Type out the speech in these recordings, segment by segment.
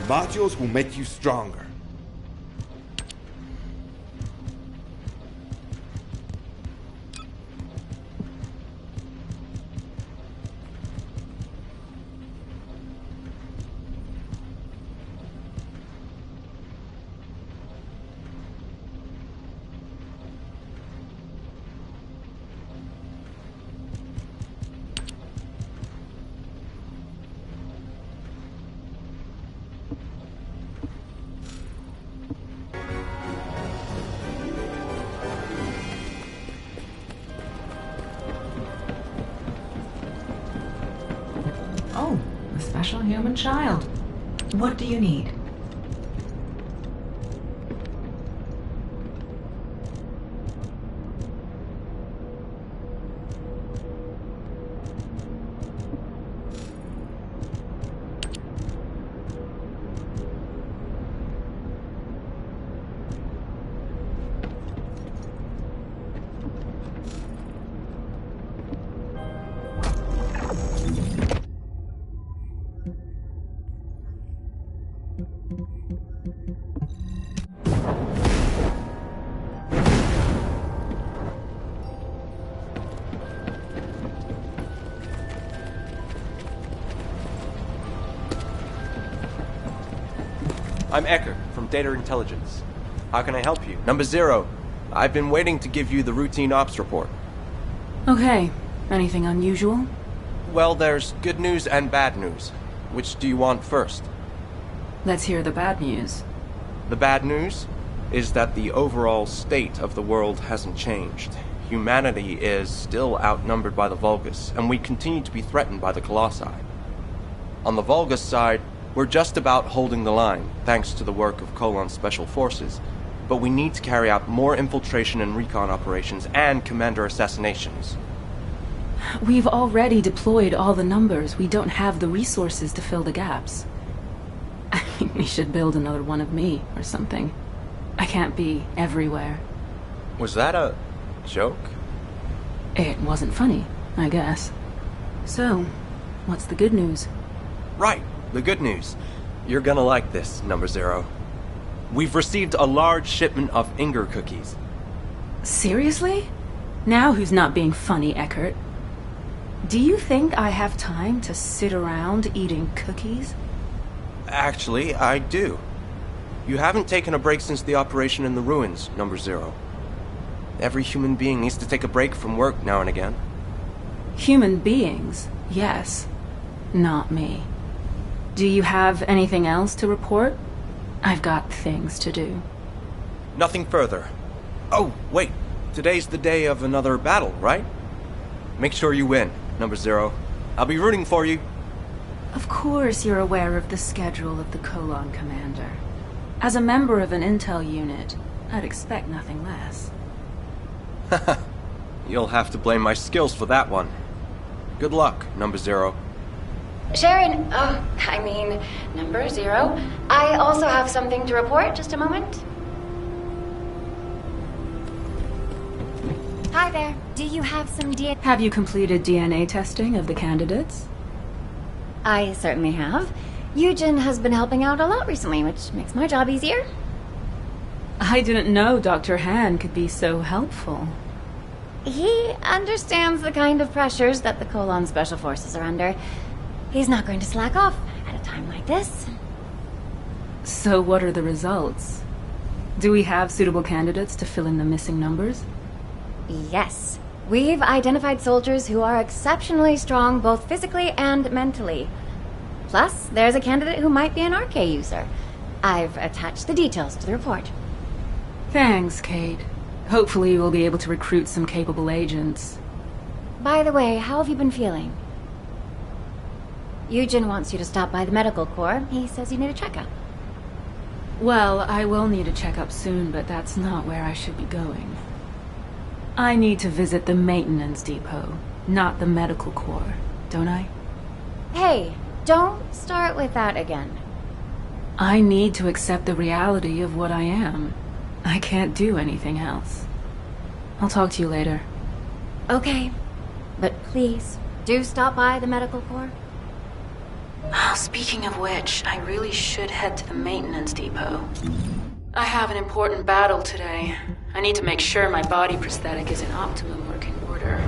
modules will make you stronger. Oh, a special human child. What do you need? I'm Eckert, from Data Intelligence. How can I help you? Number 0. I've been waiting to give you the routine ops report. Okay. Anything unusual? Well, there's good news and bad news. Which do you want first? Let's hear the bad news. The bad news is that the overall state of the world hasn't changed. Humanity is still outnumbered by the Vulgus, and we continue to be threatened by the Colossi. On the Vulgus side, we're just about holding the line, thanks to the work of Colon's special forces, but we need to carry out more infiltration and recon operations and commander assassinations. We've already deployed all the numbers. We don't have the resources to fill the gaps. I mean, we should build another one of me, or something. I can't be everywhere. Was that a joke? It wasn't funny, I guess. So, what's the good news? Right, the good news. You're gonna like this, Number 0. We've received a large shipment of Inger cookies. Seriously? Now who's not being funny, Eckert? Do you think I have time to sit around eating cookies? Actually, I do. You haven't taken a break since the operation in the ruins, Number 0. Every human being needs to take a break from work now and again. Human beings, yes. Not me. Do you have anything else to report? I've got things to do. Nothing further. Oh, wait. Today's the day of another battle, right? Make sure you win, Number 0. I'll be rooting for you. Of course you're aware of the schedule of the Colon Commander. As a member of an intel unit, I'd expect nothing less. You'll have to blame my skills for that one. Good luck, Number 0. Sharon, Number 0. I also have something to report. Just a moment. Hi there. Do you have some DNA? Have you completed DNA testing of the candidates? I certainly have. Eugen has been helping out a lot recently, which makes my job easier. I didn't know Dr. Han could be so helpful. He understands the kind of pressures that the Colon Special Forces are under. He's not going to slack off at a time like this. So what are the results? Do we have suitable candidates to fill in the missing numbers? Yes. We've identified soldiers who are exceptionally strong both physically and mentally. Plus, there's a candidate who might be an RK user. I've attached the details to the report. Thanks, Kate. Hopefully we'll be able to recruit some capable agents. By the way, how have you been feeling? Eugen wants you to stop by the medical corps. He says you need a checkup. Well, I will need a checkup soon, but that's not where I should be going. I need to visit the maintenance depot, not the medical corps, don't I? Hey, don't start with that again. I need to accept the reality of what I am. I can't do anything else. I'll talk to you later. Okay, but please, do stop by the medical corps. Oh, speaking of which, I really should head to the maintenance depot. I have an important battle today. I need to make sure my body prosthetic is in optimum working order.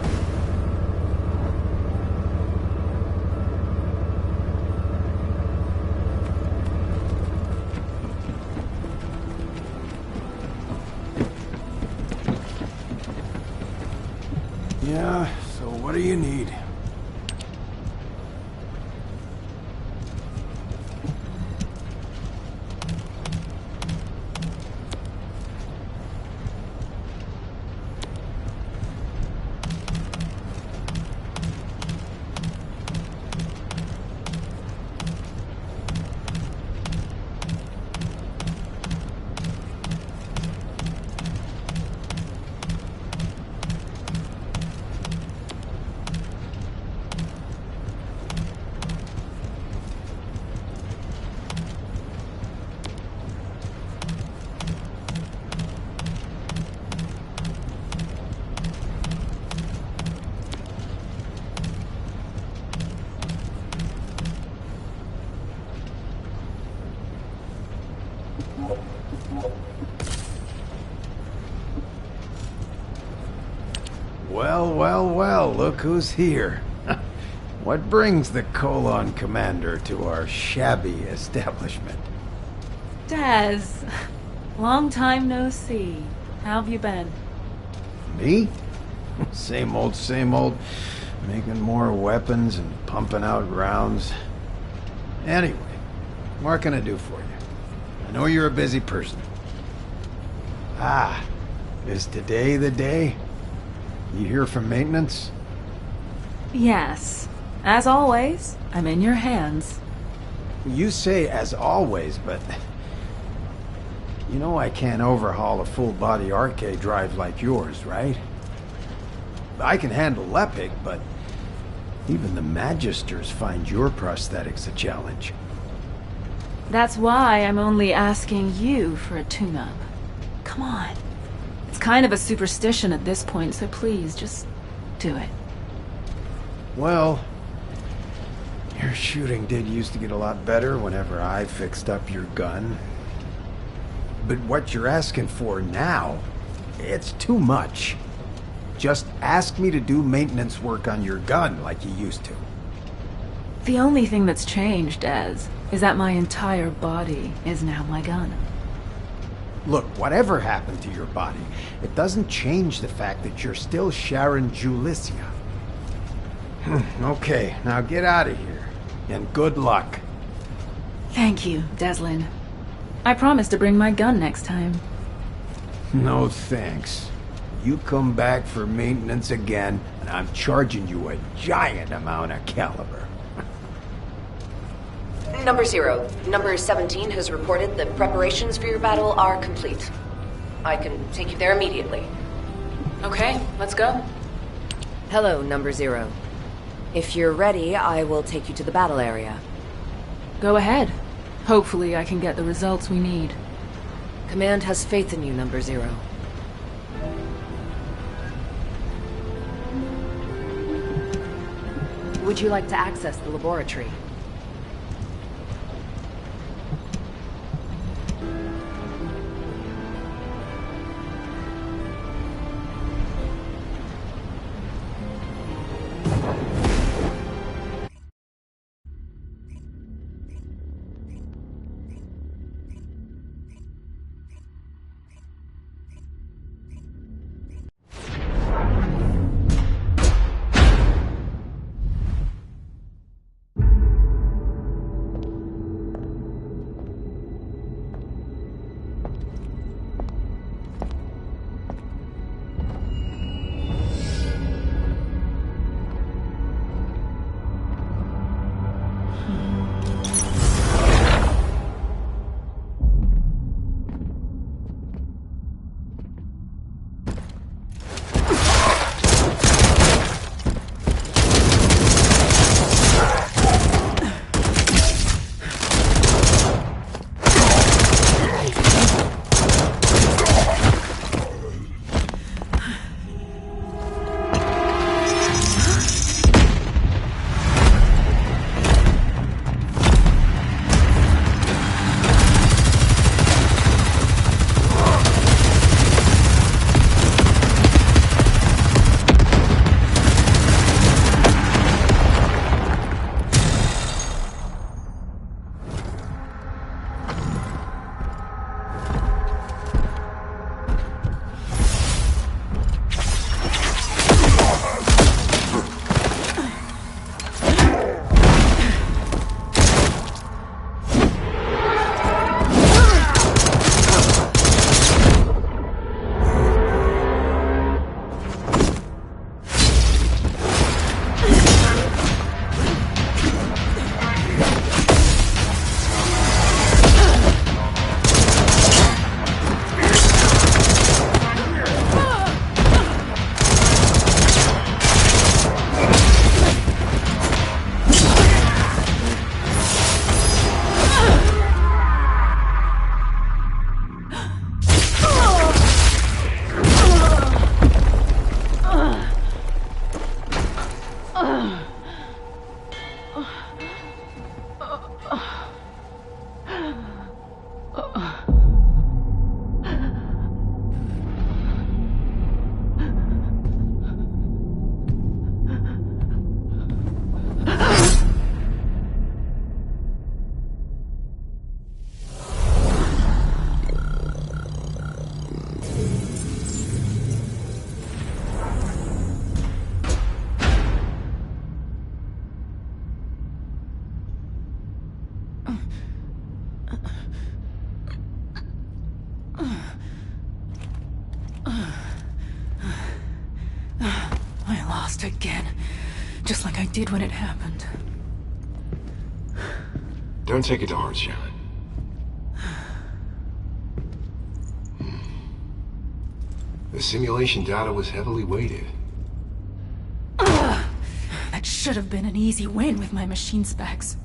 Yeah, so what do you need? Well, look who's here. What brings the Colon Commander to our shabby establishment? Des, long time no see. How have you been? Me? Same old, making more weapons and pumping out rounds. Anyway, what can I do for you? I know you're a busy person. Ah, is today the day? You hear from maintenance? Yes. As always, I'm in your hands. You say as always, but... You know I can't overhaul a full-body arcade drive like yours, right? I can handle Lepic, but... Even the Magisters find your prosthetics a challenge. That's why I'm only asking you for a tune-up. Come on. It's kind of a superstition at this point, so please, just do it. Well, your shooting did used to get a lot better whenever I fixed up your gun. But what you're asking for now, it's too much. Just ask me to do maintenance work on your gun like you used to. The only thing that's changed, Des, is that my entire body is now my gun. Look, whatever happened to your body, it doesn't change the fact that you're still Sharon Julicia. Okay, now get out of here. And good luck. Thank you, Deslin. I promise to bring my gun next time. No thanks. You come back for maintenance again, and I'm charging you a giant amount of caliber. Number 0. Number 17 has reported that preparations for your battle are complete. I can take you there immediately. Okay, let's go. Hello, Number 0. If you're ready, I will take you to the battle area. Go ahead. Hopefully I can get the results we need. Command has faith in you, Number 0. Would you like to access the laboratory? lost again. Just like I did when it happened. Don't take it to heart, Sharon. The simulation data was heavily weighted. That should have been an easy win with my machine specs.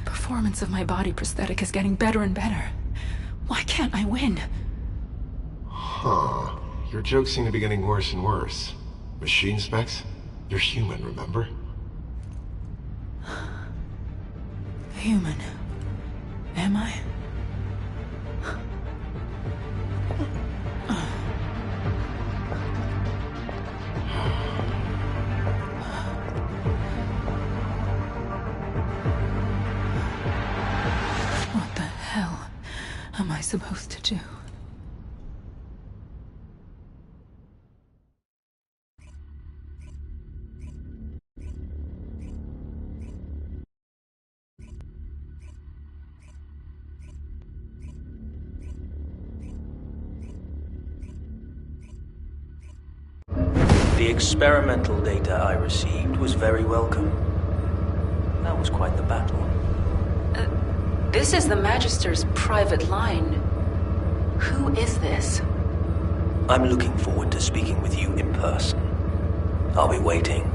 Performance of my body prosthetic is getting better and better. Why can't I win? Huh. Your jokes seem to be getting worse and worse. Machine specs? You're human, remember? Human. Am I? What the hell am I supposed to do? The experimental data I received was very welcome. That was quite the battle. This is the Magister's private line. Who is this? I'm looking forward to speaking with you in person. I'll be waiting.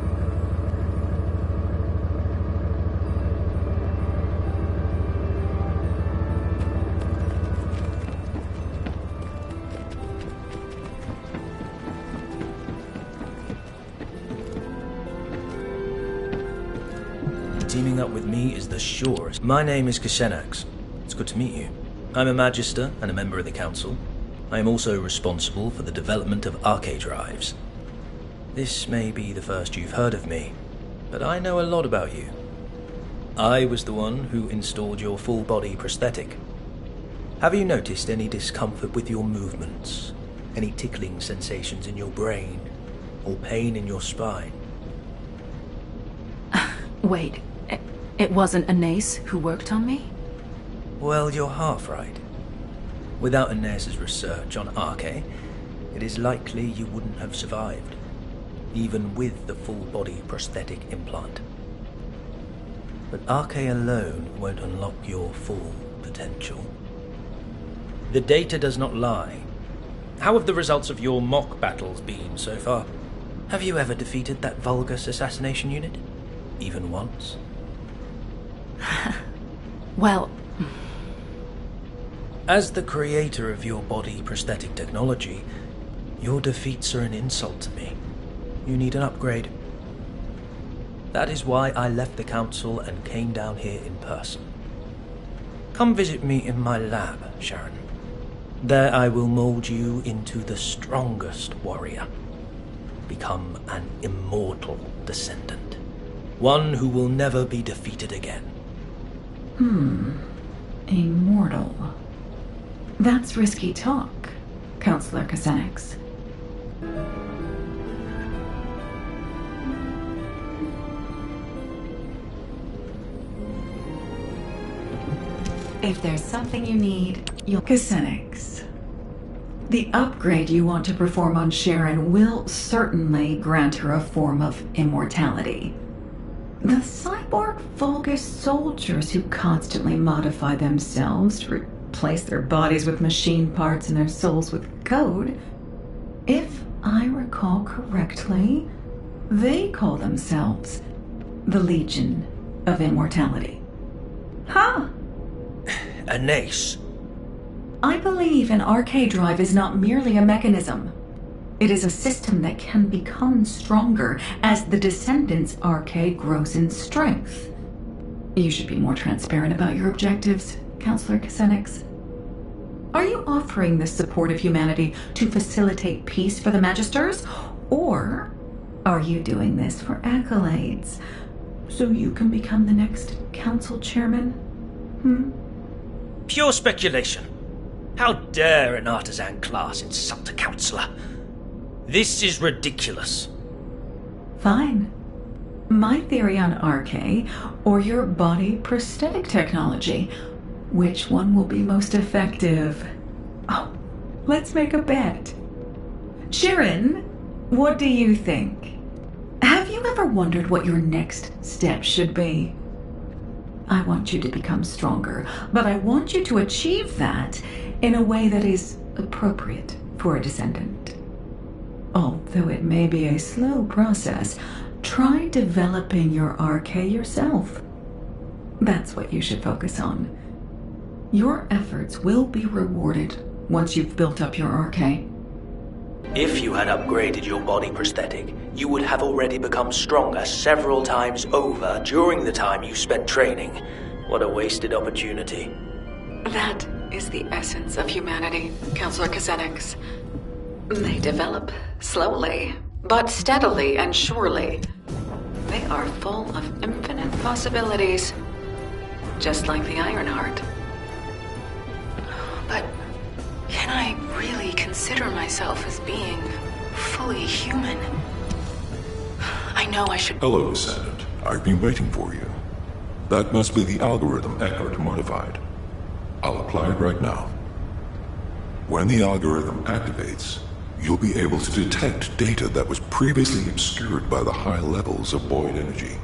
Teaming up with me is the surest. My name is Descendant. It's good to meet you. I'm a Magister and a member of the Council. I am also responsible for the development of arcade drives. This may be the first you've heard of me, but I know a lot about you. I was the one who installed your full-body prosthetic. Have you noticed any discomfort with your movements? Any tickling sensations in your brain? Or pain in your spine? Wait, it wasn't Anais who worked on me? Well, you're half right. Without Anais' research on Arche, it is likely you wouldn't have survived, even with the full-body prosthetic implant. But Arche alone won't unlock your full potential. The data does not lie. How have the results of your mock battles been so far? Have you ever defeated that Vulgus assassination unit? Even once? Well... As the creator of your body prosthetic technology, your defeats are an insult to me. You need an upgrade. That is why I left the Council and came down here in person. Come visit me in my lab, Sharon. There I will mold you into the strongest warrior. Become an immortal descendant. One who will never be defeated again. Immortal. That's risky talk, Counselor Kasenix. If there's something you need, you'll... Kasenix. The upgrade you want to perform on Sharon will certainly grant her a form of immortality. The cyborg Vulgus soldiers who constantly modify themselves to replace their bodies with machine parts and their souls with code, if I recall correctly, they call themselves the Legion of Immortality. Huh? Anais. I believe an arcade drive is not merely a mechanism. It is a system that can become stronger as the Descendant's arcade grows in strength. You should be more transparent about your objectives, Counselor Kasenix. Are you offering this support of humanity to facilitate peace for the Magisters? Or are you doing this for accolades, so you can become the next Council Chairman? Pure speculation. How dare an artisan class insult a councillor? This is ridiculous. Fine. My theory on Arche, or your body prosthetic technology. Which one will be most effective? Oh, let's make a bet. Sharon, what do you think? Have you ever wondered what your next step should be? I want you to become stronger, but I want you to achieve that in a way that is appropriate for a Descendant. Although it may be a slow process, try developing your RK yourself. That's what you should focus on. Your efforts will be rewarded once you've built up your RK. If you had upgraded your body prosthetic, you would have already become stronger several times over during the time you spent training. What a wasted opportunity. That is the essence of humanity, Counselor Kazenix. They develop slowly, but steadily and surely. They are full of infinite possibilities, just like the Ironheart. But can I really consider myself as being fully human? I know I should... Hello, Descendant. I've been waiting for you. That must be the algorithm Eckert modified. I'll apply it right now. When the algorithm activates, you'll be able to detect data that was previously obscured by the high levels of void energy.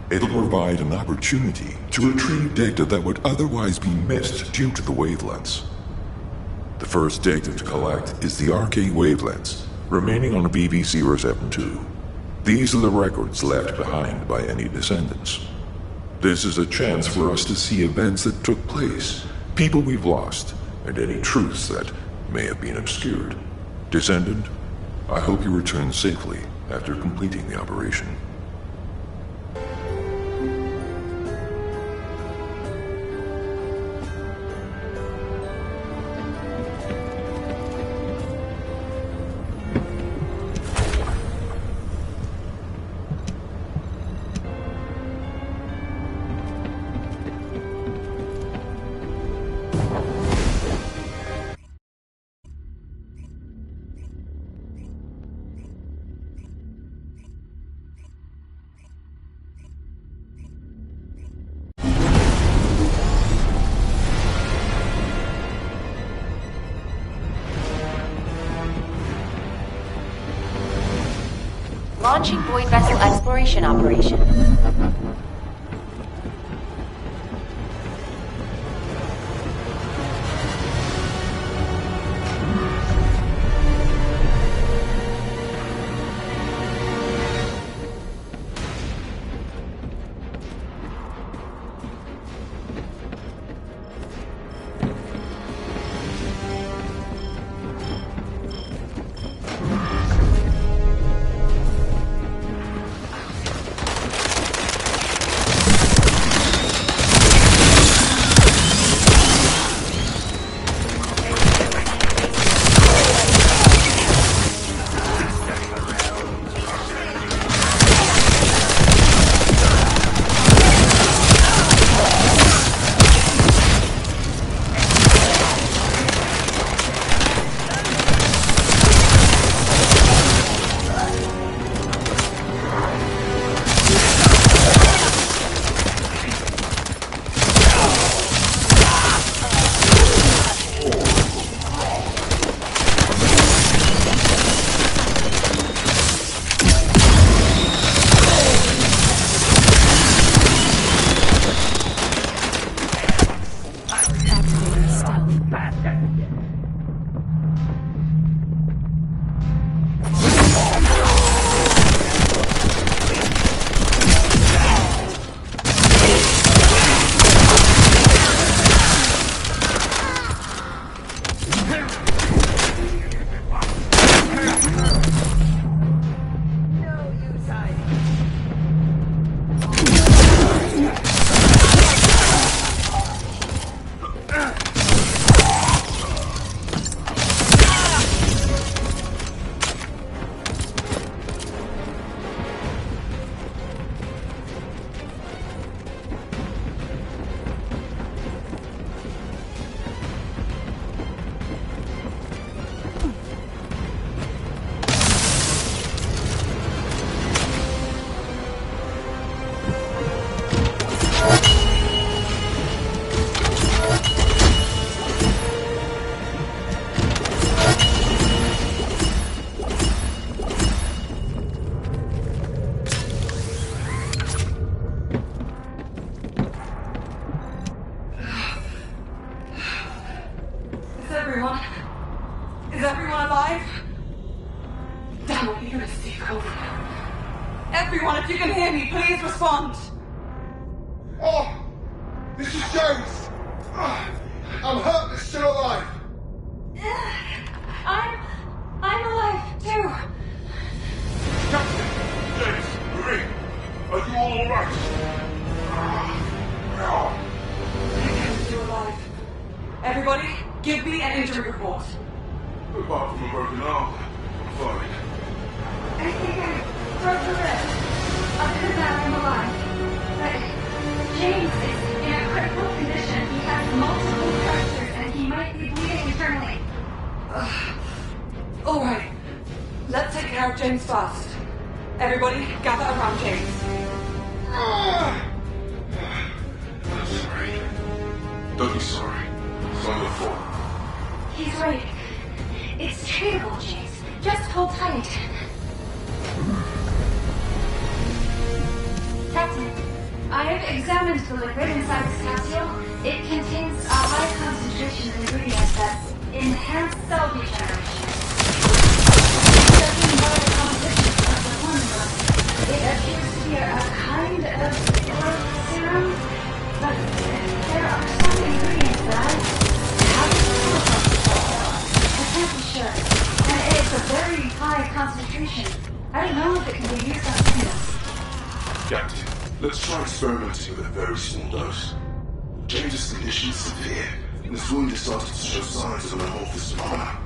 It'll provide an opportunity to retrieve data that would otherwise be missed due to the wavelengths. The first data to collect is the RK wavelengths remaining on BB-072. These are the records left behind by any Descendants. This is a chance for us to see events that took place, people we've lost, and any truths that may have been obscured. Descendant, I hope you return safely after completing the operation. Launching Void Vessel Exploration Operation. Is everyone alive? Damn it, you're gonna see COVID. Everyone, if you can hear me, please respond. Oh! This is James! I'm hurt, but still alive. I'm alive, too. Captain! James! Marie! Are you all alright? You're alive. Everybody, give me an injury report. Apart from a broken arm, I'm fine. I think I broke the rib. Other than that, I'm alive. But James is in a critical condition. He has multiple fractures and he might be bleeding internally. All right. Let's take care of James first. Everybody, gather around James. I'm sorry. Don't be sorry. It's not your fault. He's right. It's treatable, James. Just hold tight. Captain, I have examined the liquid inside this capsule. It contains a high concentration of ingredients that enhance cell regeneration. Judging by the composition of the formula, it appears to be a kind of serum, but there are some ingredients that I haven't come across before. I can't be sure. And it's a very high concentration. I don't know if it can be used on humans. Captain, let's try experimenting with a very small dose. James's condition is severe, and his wound is starting to show signs of an amorphous phenomena.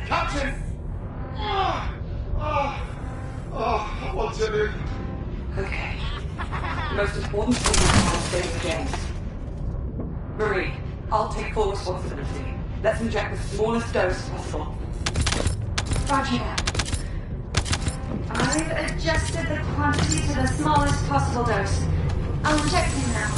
Captain! I want him in. Okay. The most important thing is to stay with James. Marie, I'll take full responsibility. Let's inject the smallest dose possible. Roger that. I've adjusted the quantity to the smallest possible dose. I'll inject him now.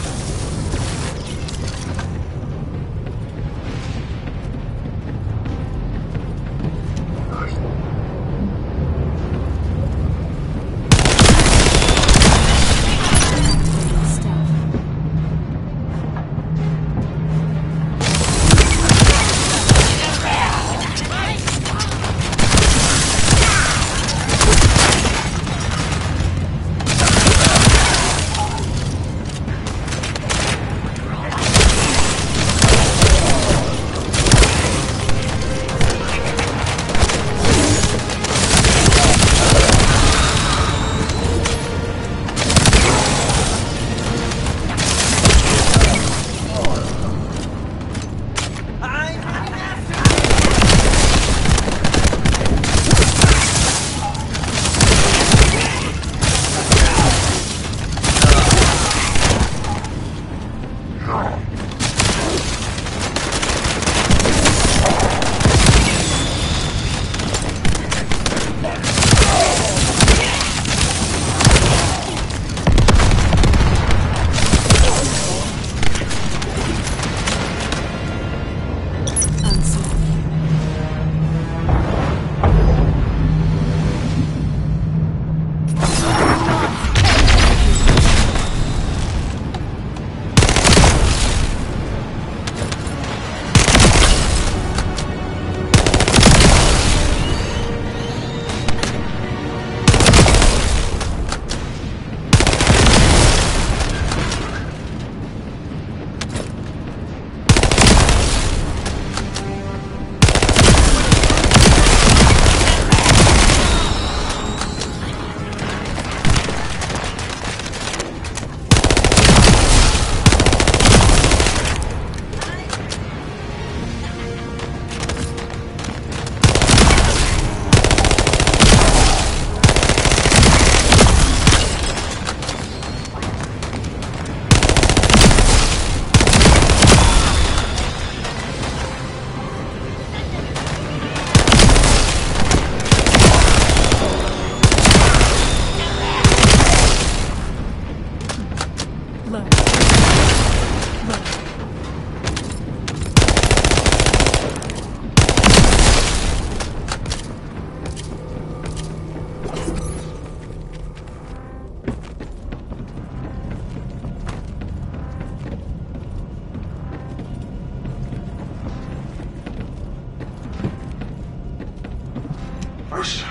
Aisha,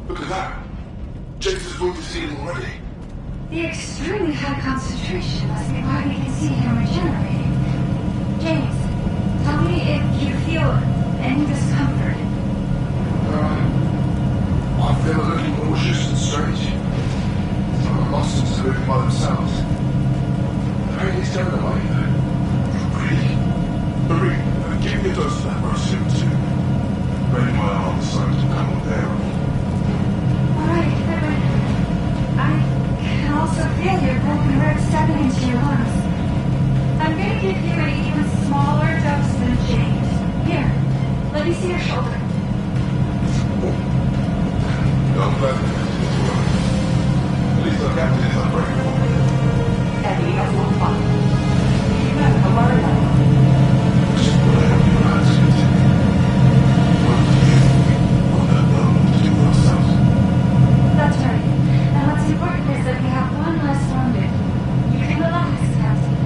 look at that. James is wound to ceiling already. The extremely high concentration must be why we can see him regenerating. James, tell me if you feel any discomfort. I feel a little nauseous and strange. Some of the monsters are moving by themselves. The pain is going away, though. Really? Marie, give me a dose of that Rosin too. Maybe my arm decided to come on there. Alright, Edwin. I can also feel your broken ribs stepping into your lungs. I'm gonna give you an even smaller dose than James. Here, let me see your shoulder. I'm glad that it's all right. At least the captain is unbreakable. Eddie, that's not fun. You know, I'm worried about it. Just what I have your hands to do. What do you on that moment to do with ourselves? That's right. And what's important is that we have one less wounded. You can relax, Captain.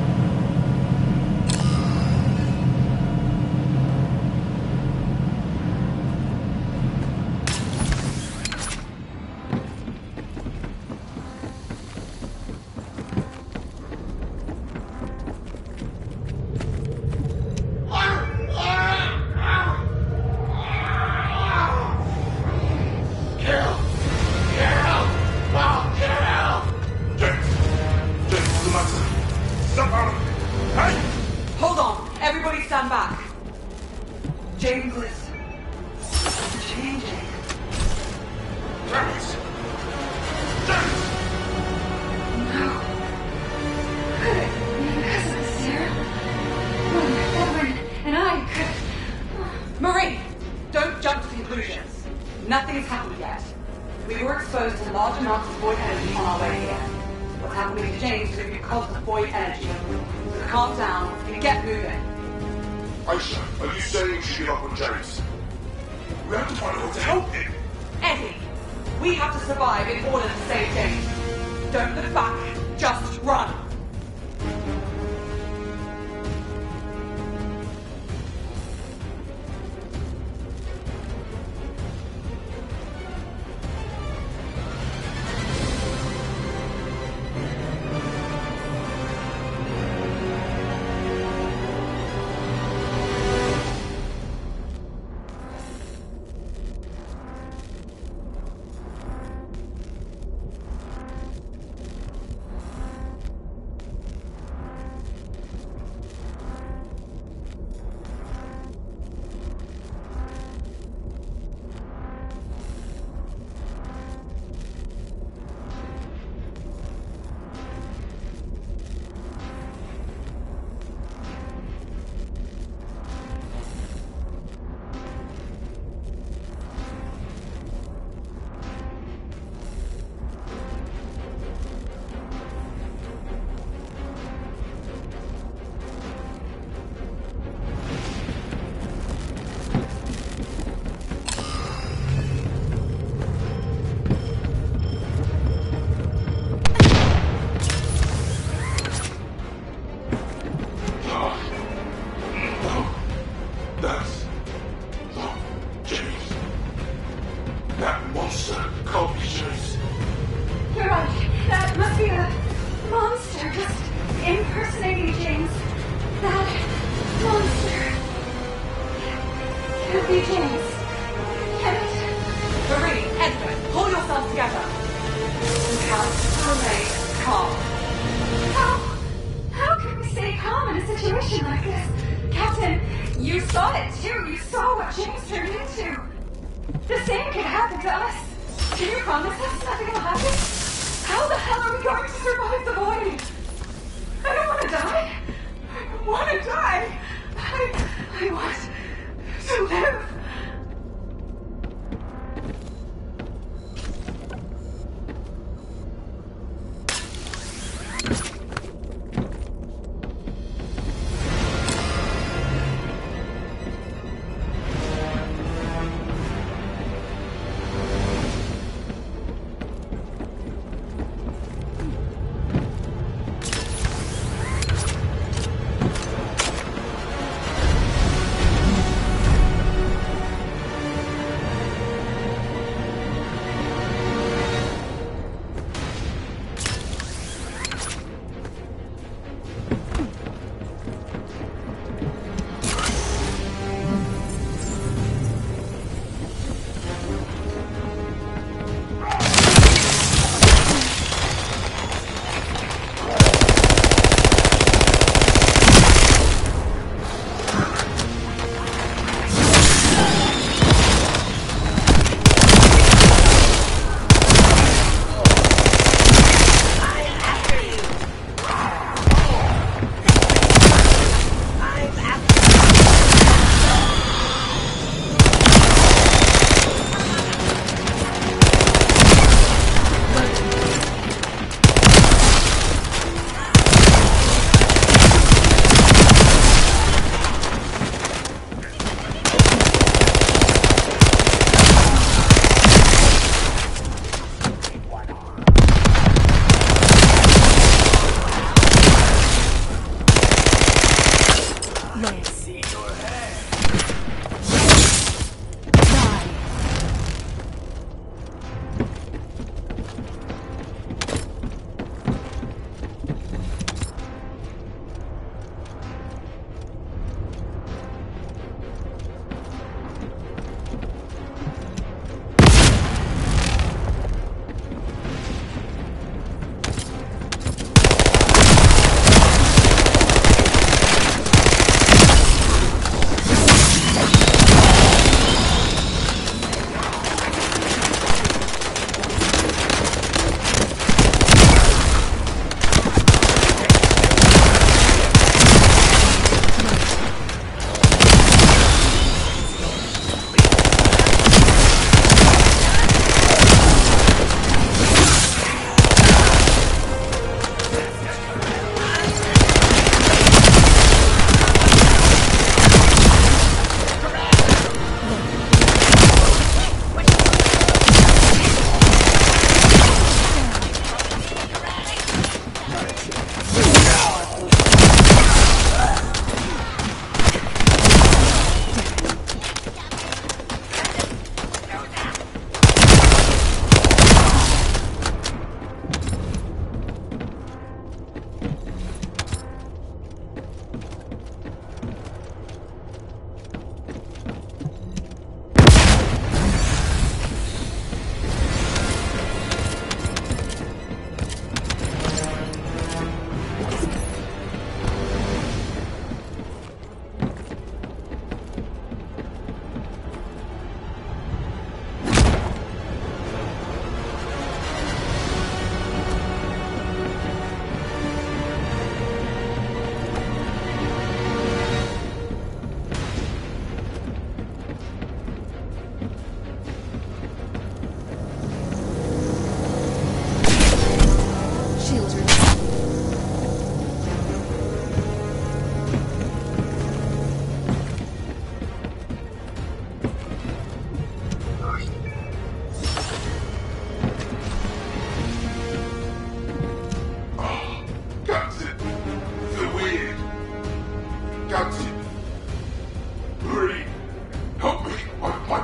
Hold on. Everybody stand back. James is changing. James! No. Could it be because of the serum? Edwin and I could... Marie, don't jump to conclusions. Nothing has happened yet. We were exposed to large amounts of void energy on our way here. What's happening to James is because of void energy. So calm down and get moving. Aisha, are you saying we should give up on James? We have to find a way to help him. Eddie, we have to survive in order to save James. Don't look back, just run.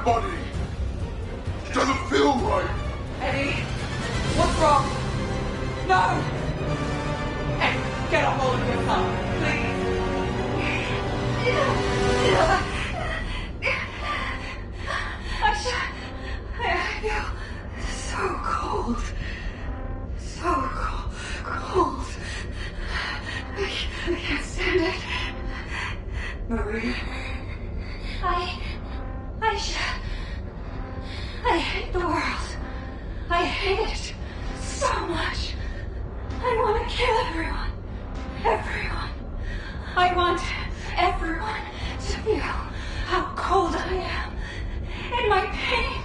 my body. It doesn't feel right. Eddie, what's wrong? No! Eddie, get a hold of yourself, please. I feel so cold. So cold. I can't stand it. Marie. I hate the world. I hate it so much. I want to kill everyone. Everyone. I want everyone to feel how cold I am and my pain.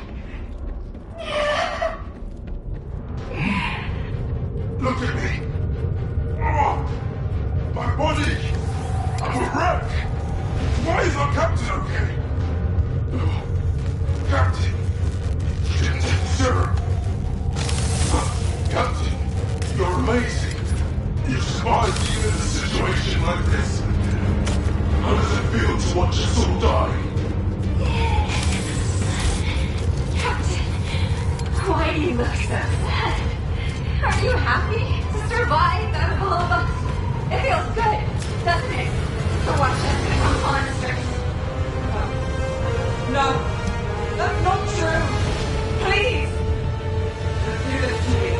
Look at me. Oh, my body. I'm a wreck. Why is our captain okay? Oh, Captain. You didn't take the serum. Captain, you're amazing. You survived even in a situation like this. How does it feel to watch us all die? Captain, why do you look so sad? Are you happy to survive out of all of us? It feels good, doesn't it? To watch us become monsters. No, that's not true. Please. Do this to me.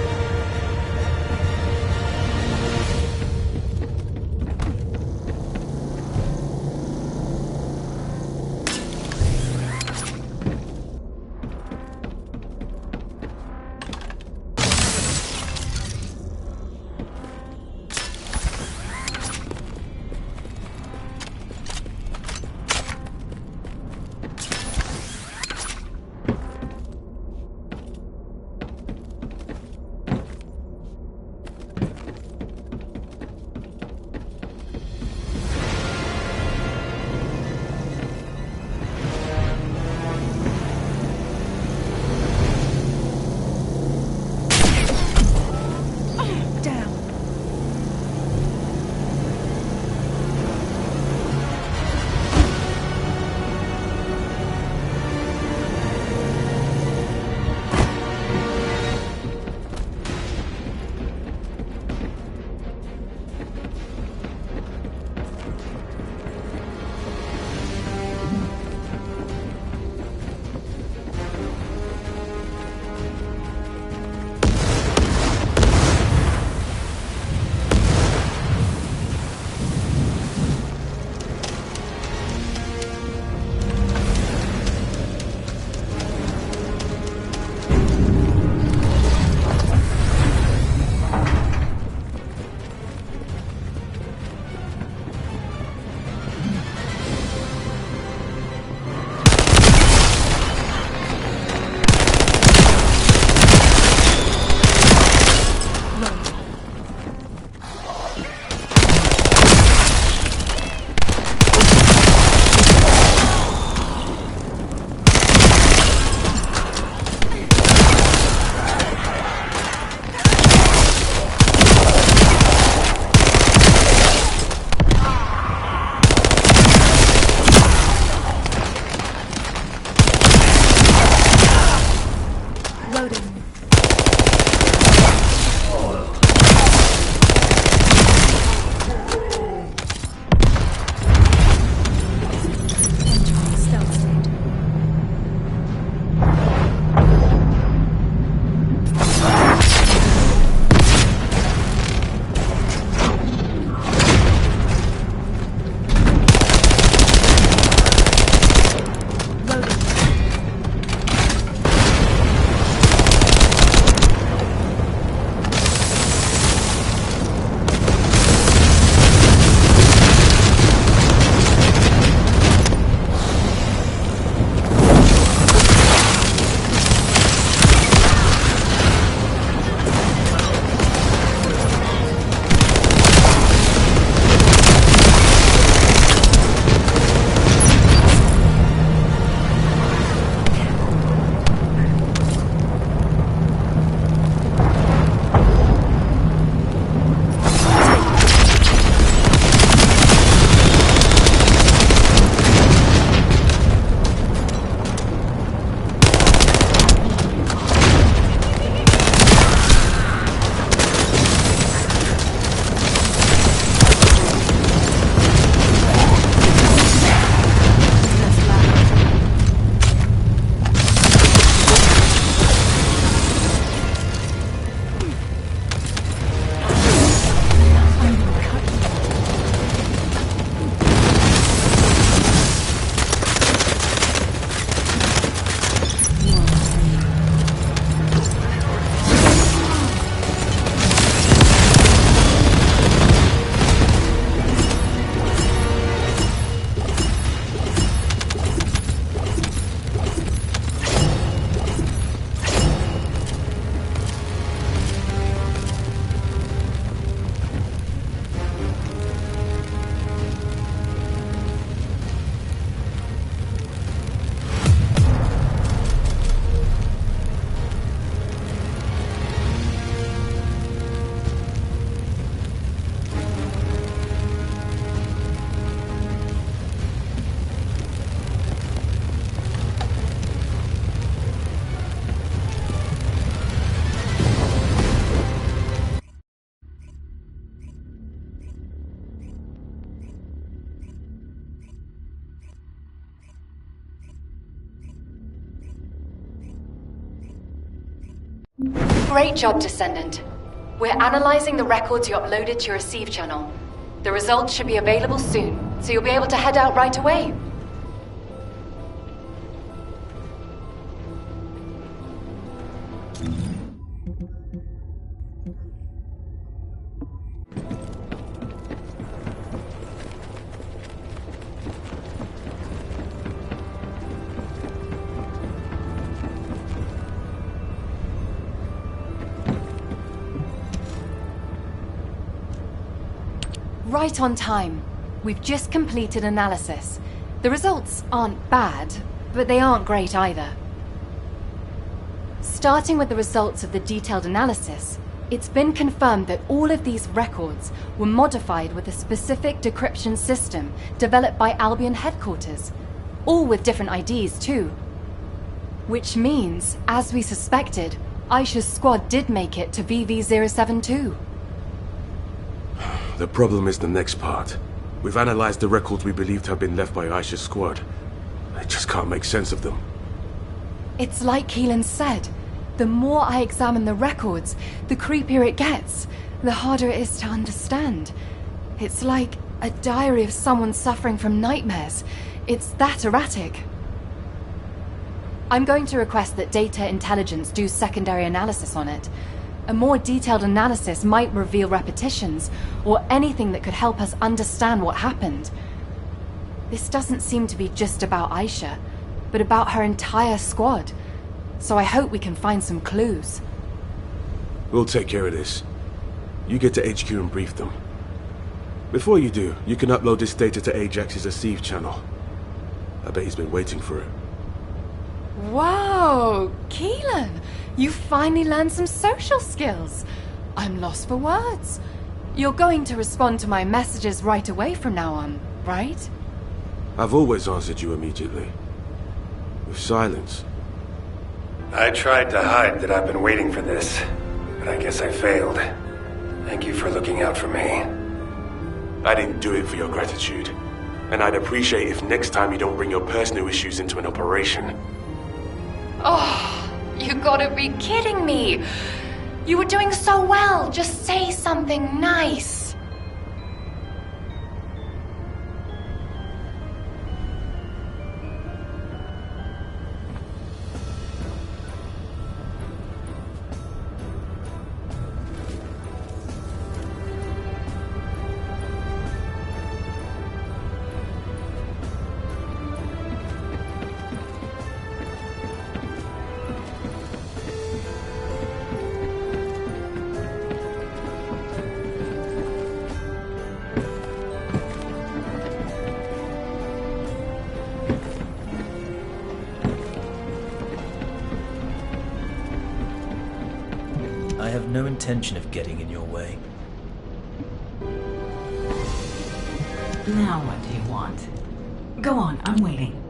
Great job, Descendant. We're analyzing the records you uploaded to your receive channel. The results should be available soon, so you'll be able to head out right away. Right on time. We've just completed analysis. The results aren't bad, but they aren't great either. Starting with the results of the detailed analysis, it's been confirmed that all of these records were modified with a specific decryption system developed by Albion headquarters, all with different IDs too. Which means, as we suspected, Aisha's squad did make it to VV-072. The problem is the next part. We've analyzed the records we believe to have been left by Aisha's squad. I just can't make sense of them. It's like Keelan said. The more I examine the records, the creepier it gets, the harder it is to understand. It's like a diary of someone suffering from nightmares. It's that erratic. I'm going to request that Data Intelligence do secondary analysis on it. A more detailed analysis might reveal repetitions, or anything that could help us understand what happened. This doesn't seem to be just about Aisha, but about her entire squad. So I hope we can find some clues. We'll take care of this. You get to HQ and brief them. Before you do, you can upload this data to Ajax's receive channel. I bet he's been waiting for it. Whoa, Keelan! You finally learned some social skills. I'm lost for words. You're going to respond to my messages right away from now on, right? I've always answered you immediately. With silence. I tried to hide that I've been waiting for this, but I guess I failed. Thank you for looking out for me. I didn't do it for your gratitude. And I'd appreciate if next time you don't bring your personal issues into an operation. Oh, you gotta be kidding me. You were doing so well. Just say something nice. I have no intention of getting in your way. Now what do you want? Go on, I'm waiting.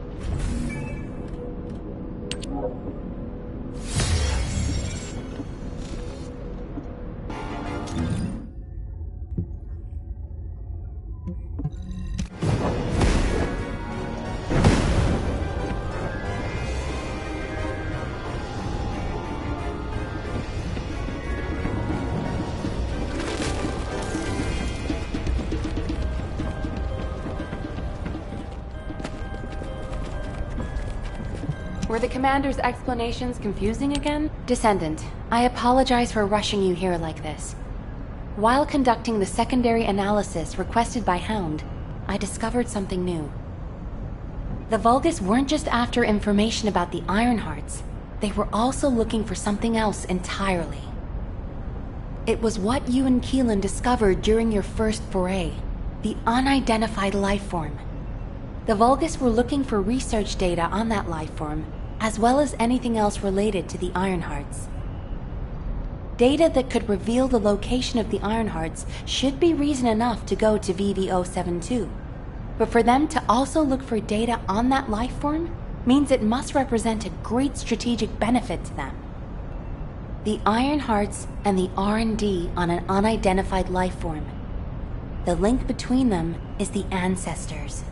Were the commander's explanations confusing again? Descendant, I apologize for rushing you here like this. While conducting the secondary analysis requested by Hound, I discovered something new. The Vulgus weren't just after information about the Ironhearts, they were also looking for something else entirely. It was what you and Keelan discovered during your first foray, the unidentified lifeform. The Vulgus were looking for research data on that lifeform, as well as anything else related to the Ironhearts. Data that could reveal the location of the Ironhearts should be reason enough to go to VV-072. But for them to also look for data on that lifeform means it must represent a great strategic benefit to them. The Ironhearts and the R&D on an unidentified lifeform. The link between them is the ancestors.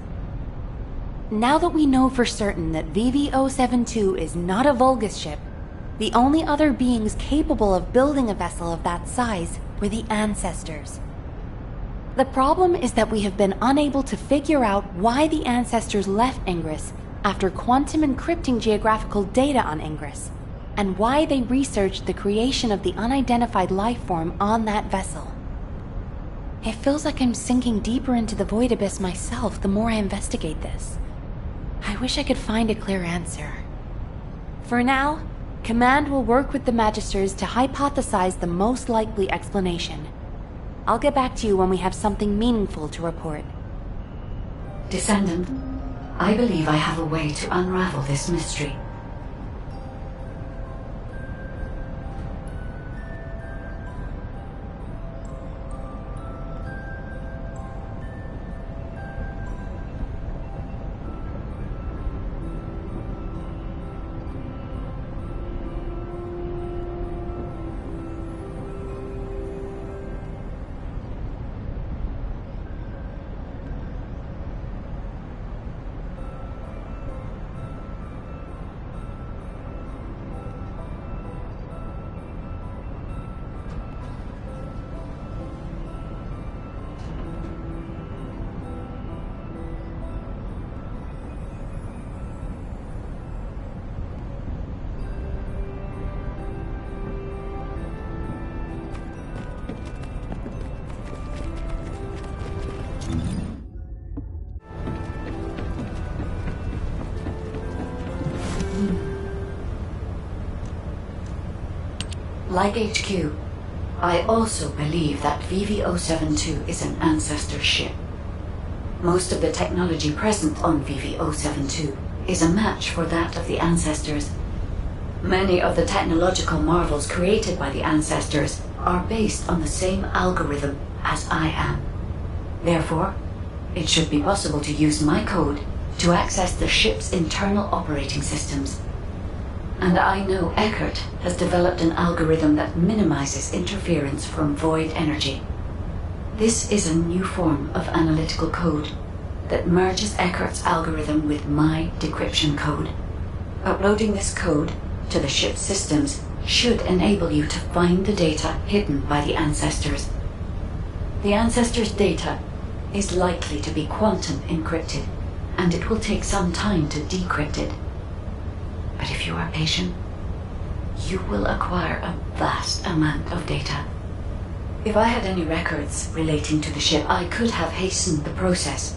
Now that we know for certain that VV-072 is not a Vulgus ship, The only other beings capable of building a vessel of that size were the ancestors. The problem is that we have been unable to figure out why the ancestors left Ingress after quantum encrypting geographical data on Ingress, and why they researched the creation of the unidentified life form on that vessel. It feels like I'm sinking deeper into the void abyss myself the more I investigate this. I wish I could find a clear answer. For now, Command will work with the Magisters to hypothesize the most likely explanation. I'll get back to you when we have something meaningful to report. Descendant, I believe I have a way to unravel this mystery. Like HQ, I also believe that VV-072 is an ancestor ship. Most of the technology present on VV-072 is a match for that of the ancestors. Many of the technological marvels created by the ancestors are based on the same algorithm as I am. Therefore, it should be possible to use my code to access the ship's internal operating systems. And I know Eckert has developed an algorithm that minimizes interference from void energy. This is a new form of analytical code that merges Eckert's algorithm with my decryption code. Uploading this code to the ship's systems should enable you to find the data hidden by the ancestors. The ancestors' data is likely to be quantum encrypted, and it will take some time to decrypt it. But if you are patient, you will acquire a vast amount of data. If I had any records relating to the ship, I could have hastened the process.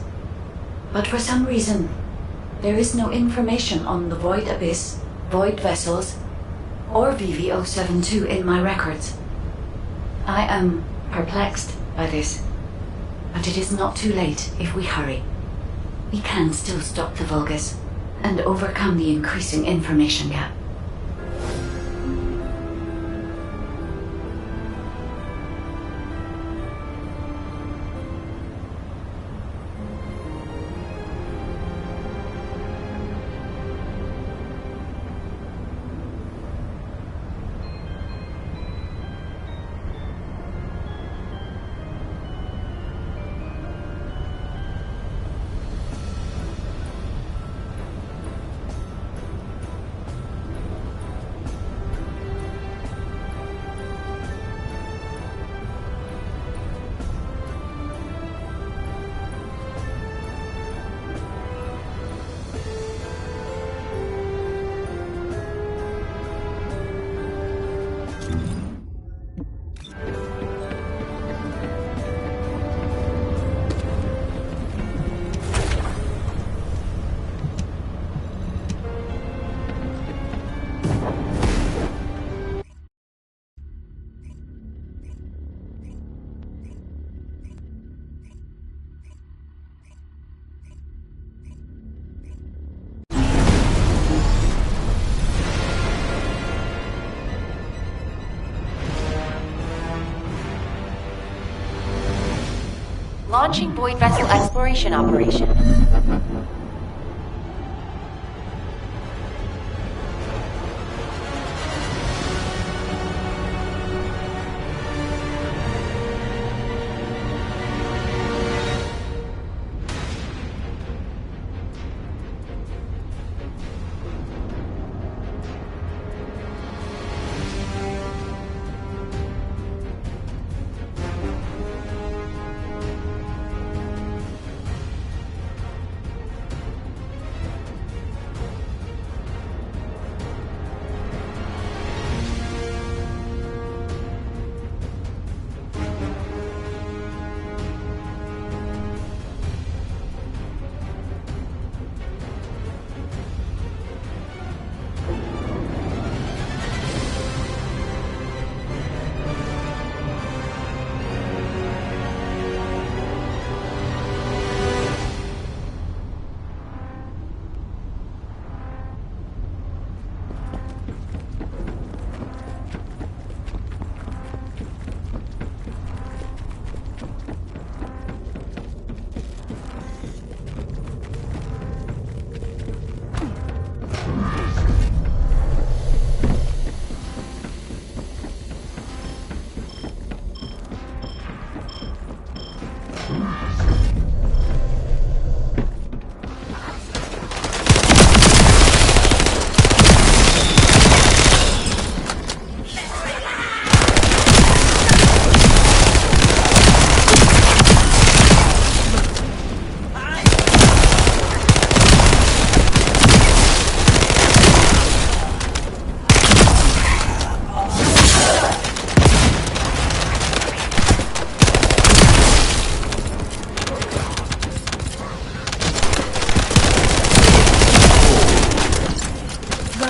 But for some reason, there is no information on the Void Abyss, Void Vessels, or VV-072 in my records. I am perplexed by this, but it is not too late if we hurry. We can still stop the Vulgus and overcome the increasing information gap. Launching Void Vessel Exploration Operation.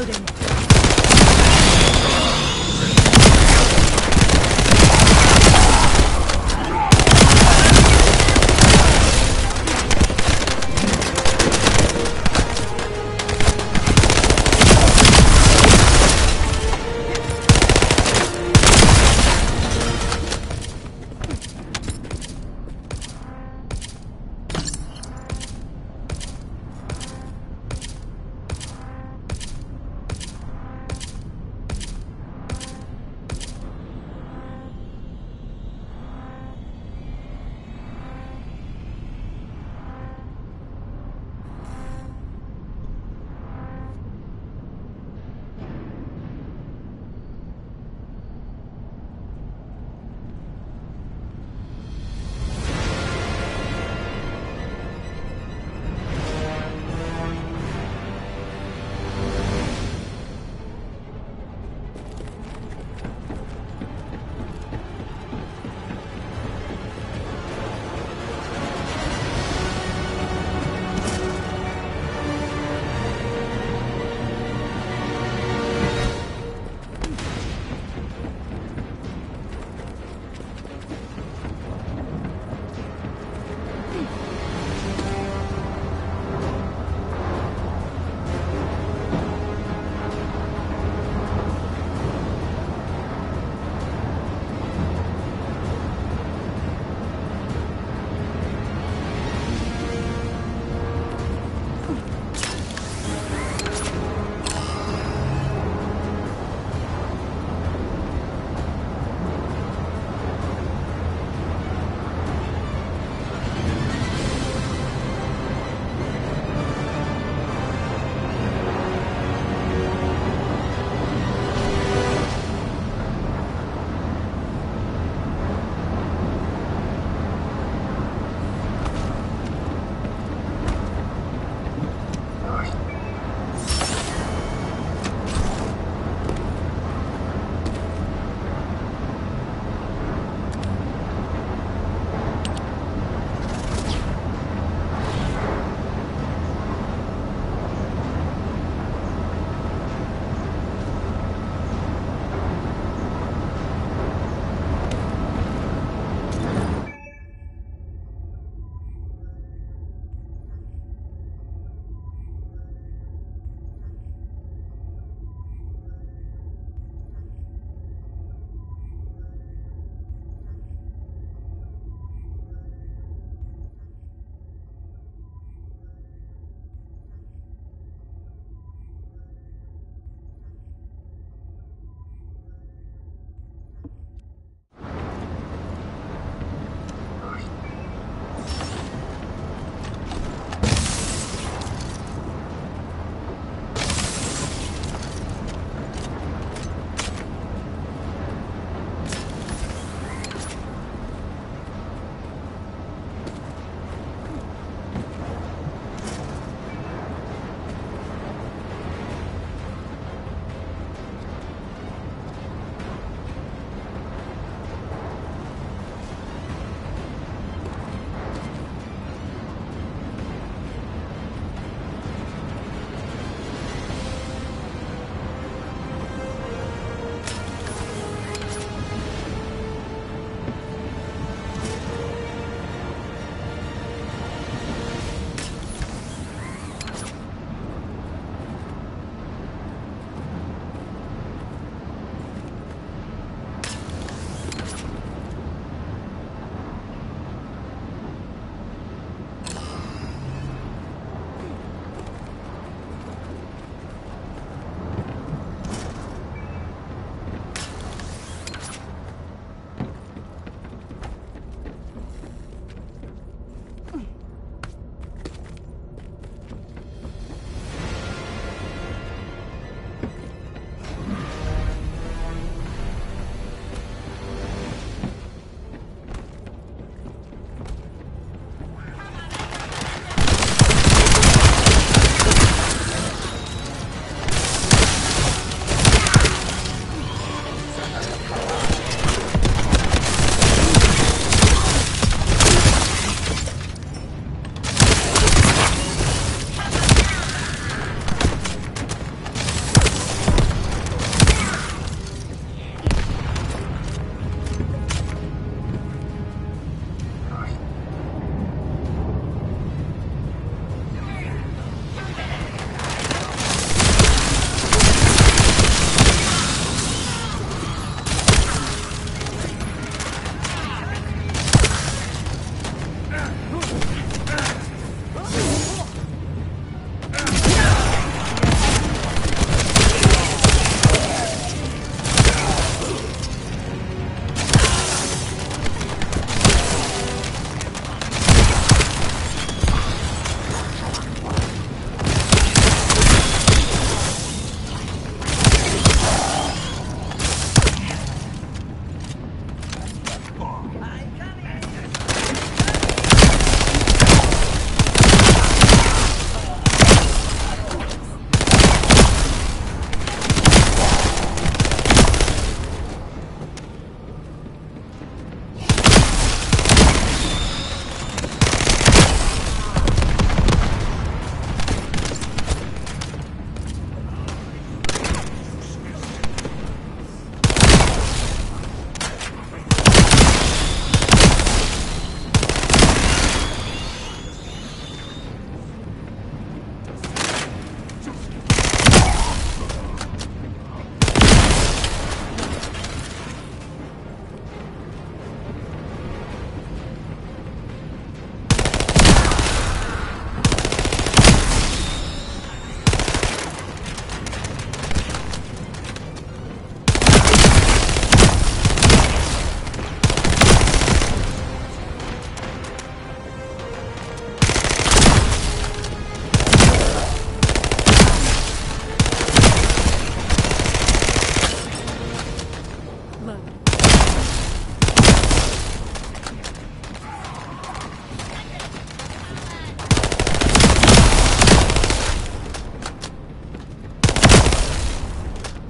Reloading.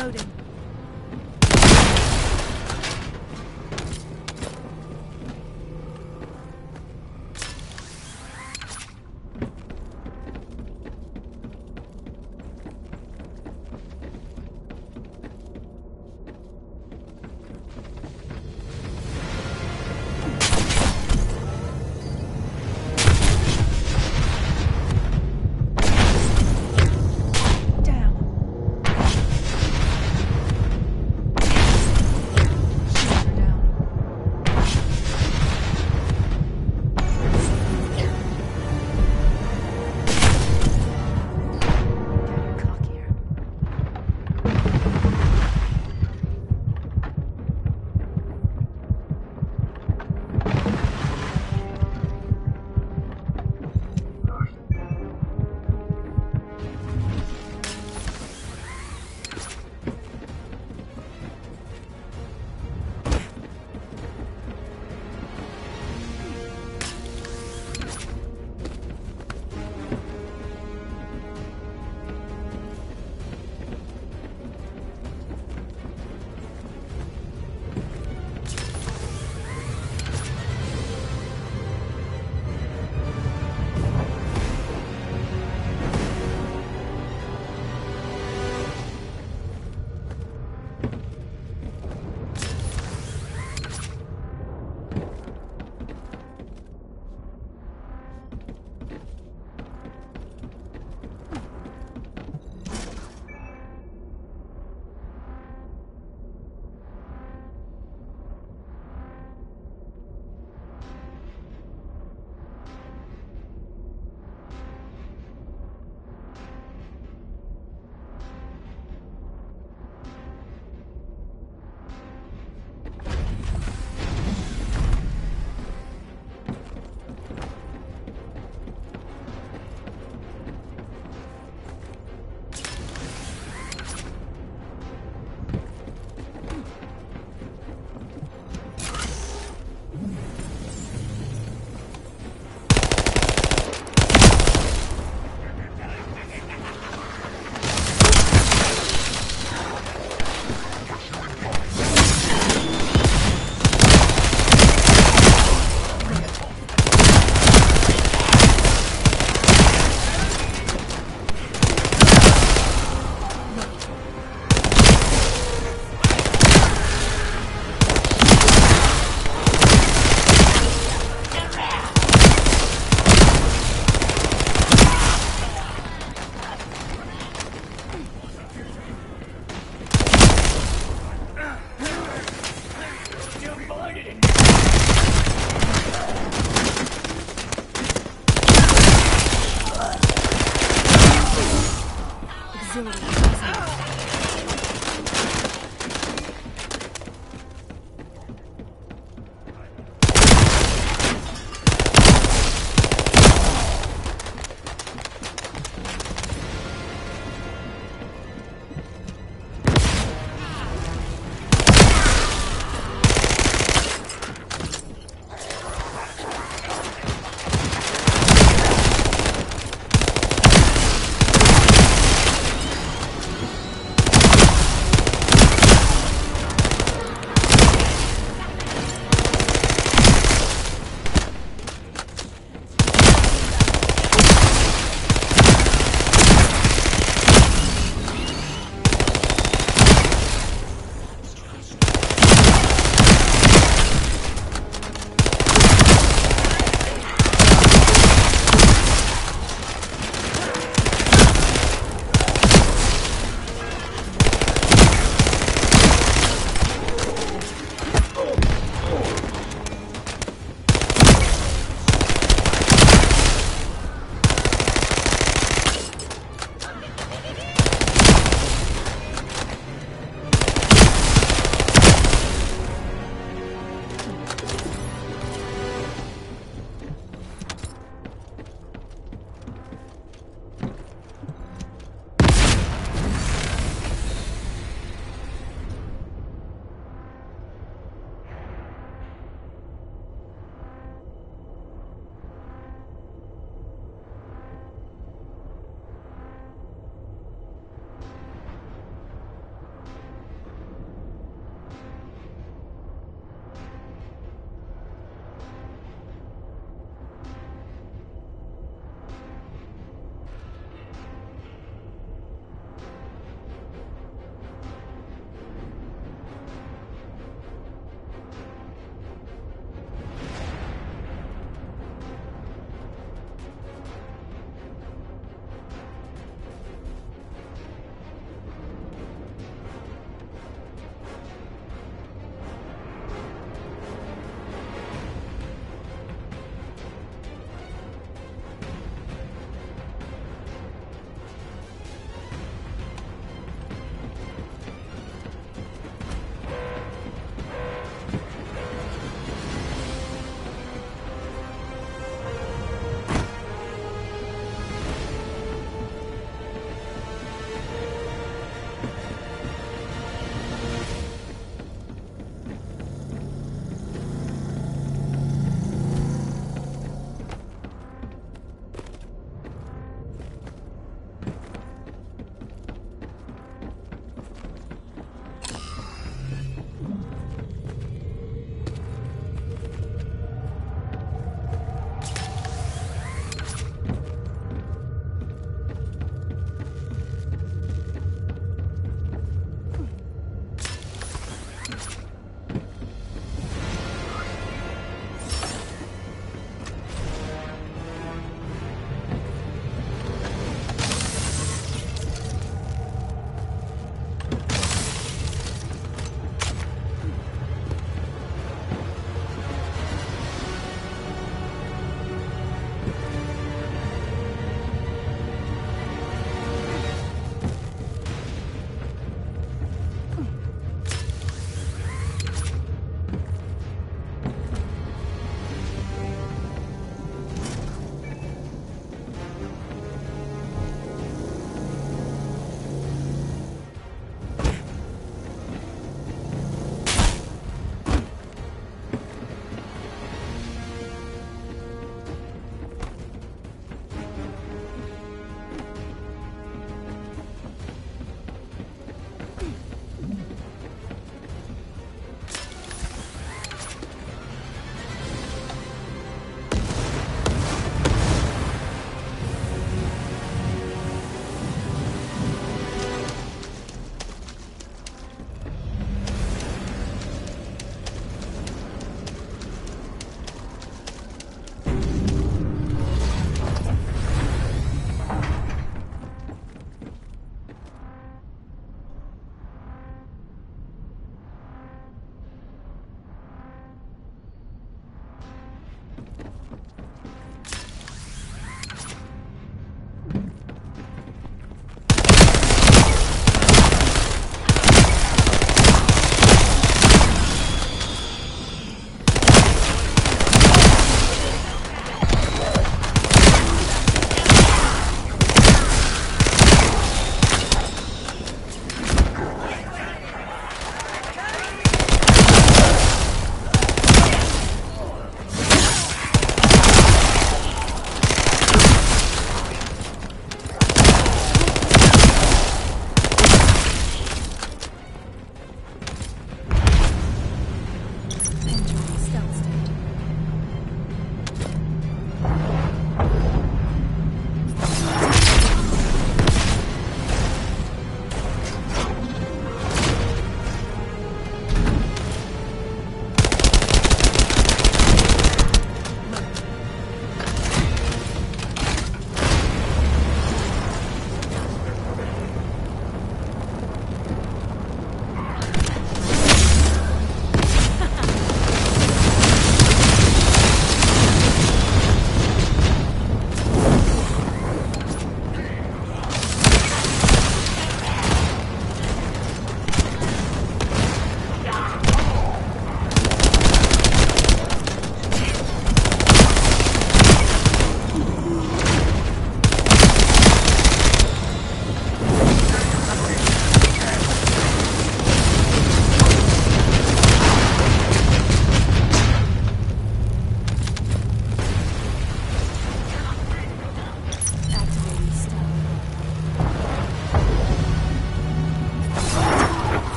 Reloading.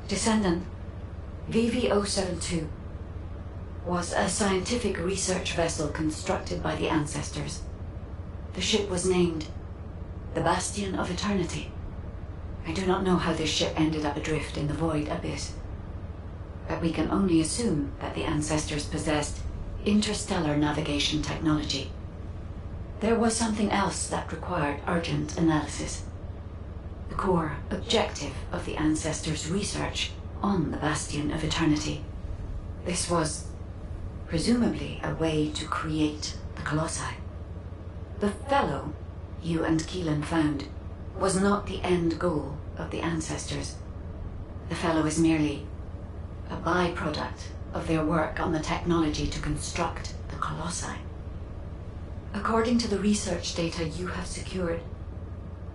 Descendant, VV-072, was a scientific research vessel constructed by the Ancestors. The ship was named the Bastion of Eternity. I do not know how this ship ended up adrift in the Void Abyss, but we can only assume that the Ancestors possessed interstellar navigation technology. There was something else that required urgent analysis. The core objective of the Ancestors' research on the Bastion of Eternity. This was presumably a way to create the Colossi. The fellow you and Keelan found was not the end goal of the Ancestors. The fellow is merely a byproduct of their work on the technology to construct the Colossi. According to the research data you have secured,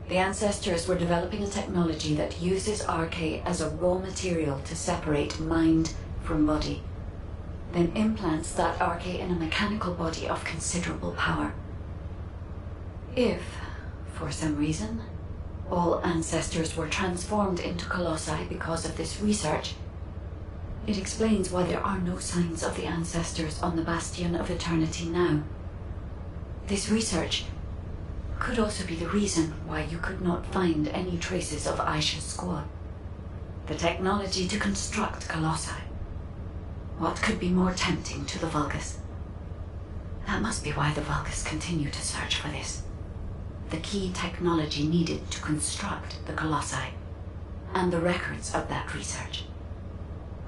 the Ancestors were developing a technology that uses Arche as a raw material to separate mind from body, then implants that Arche in a mechanical body of considerable power. If, for some reason, all Ancestors were transformed into Colossi because of this research, it explains why there are no signs of the Ancestors on the Bastion of Eternity now. This research could also be the reason why you could not find any traces of Aisha's squad. The technology to construct Colossi. What could be more tempting to the Vulgus? That must be why the Vulgus continue to search for this. The key technology needed to construct the Colossi, and the records of that research.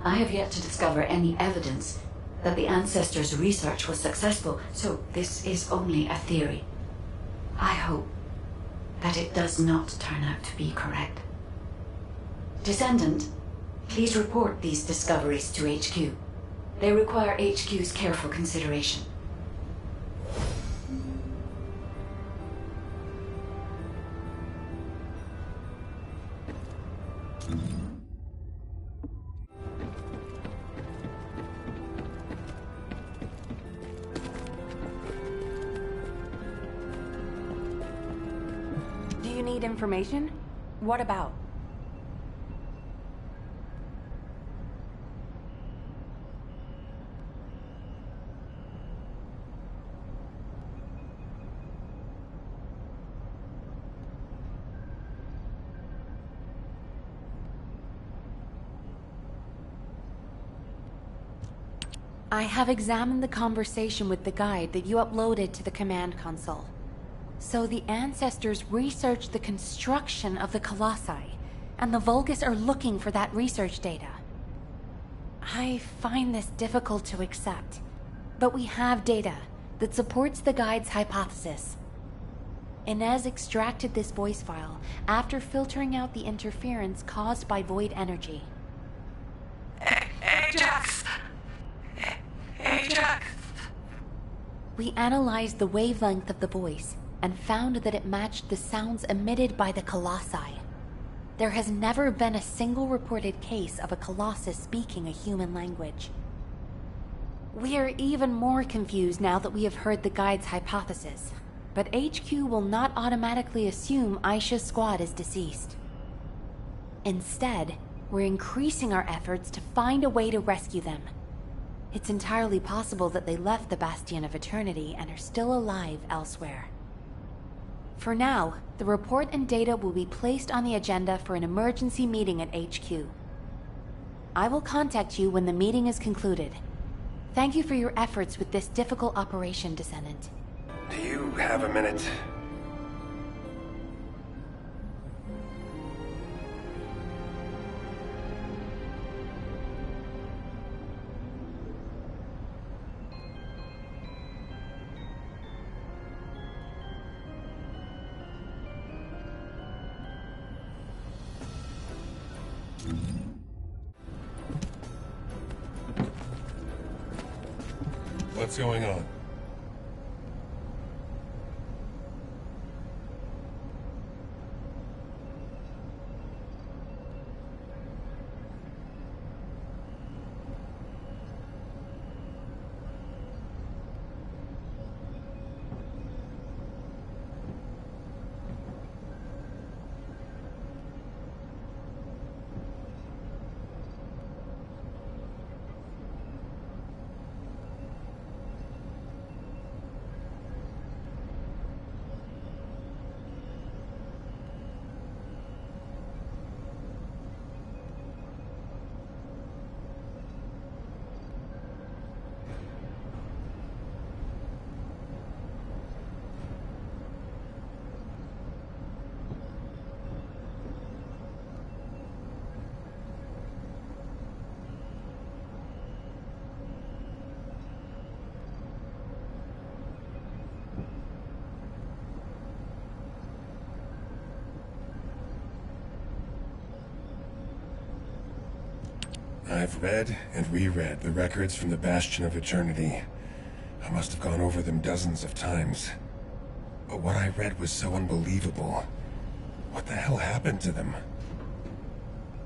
I have yet to discover any evidence that the Ancestors' research was successful, so this is only a theory. I hope that it does not turn out to be correct. Descendant, please report these discoveries to HQ. They require HQ's careful consideration. Do you need information? What about? I have examined the conversation with the guide that you uploaded to the command console. So the Ancestors researched the construction of the Colossi, and the Vulgus are looking for that research data. I find this difficult to accept, but we have data that supports the guide's hypothesis. Inez extracted this voice file after filtering out the interference caused by void energy. Ajax! Ajax! We analyzed the wavelength of the voice and found that it matched the sounds emitted by the Colossi. There has never been a single reported case of a Colossus speaking a human language. We are even more confused now that we have heard the guide's hypothesis, but HQ will not automatically assume Aisha's squad is deceased. Instead, we're increasing our efforts to find a way to rescue them. It's entirely possible that they left the Bastion of Eternity and are still alive elsewhere. For now, the report and data will be placed on the agenda for an emergency meeting at HQ. I will contact you when the meeting is concluded. Thank you for your efforts with this difficult operation, Descendant. Do you have a minute? What's going on? I've read and reread the records from the Bastion of Eternity. I must have gone over them dozens of times. But what I read was so unbelievable. What the hell happened to them?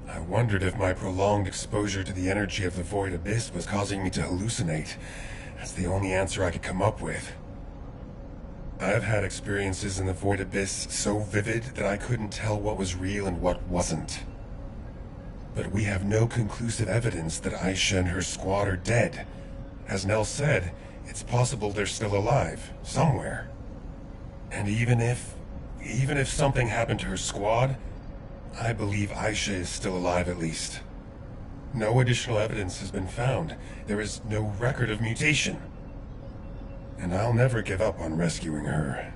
I wondered if my prolonged exposure to the energy of the Void Abyss was causing me to hallucinate. That's the only answer I could come up with. I've had experiences in the Void Abyss so vivid that I couldn't tell what was real and what wasn't. But we have no conclusive evidence that Aisha and her squad are dead. As Nell said, it's possible they're still alive, somewhere. And even if something happened to her squad, I believe Aisha is still alive at least. No additional evidence has been found. There is no record of mutation. And I'll never give up on rescuing her.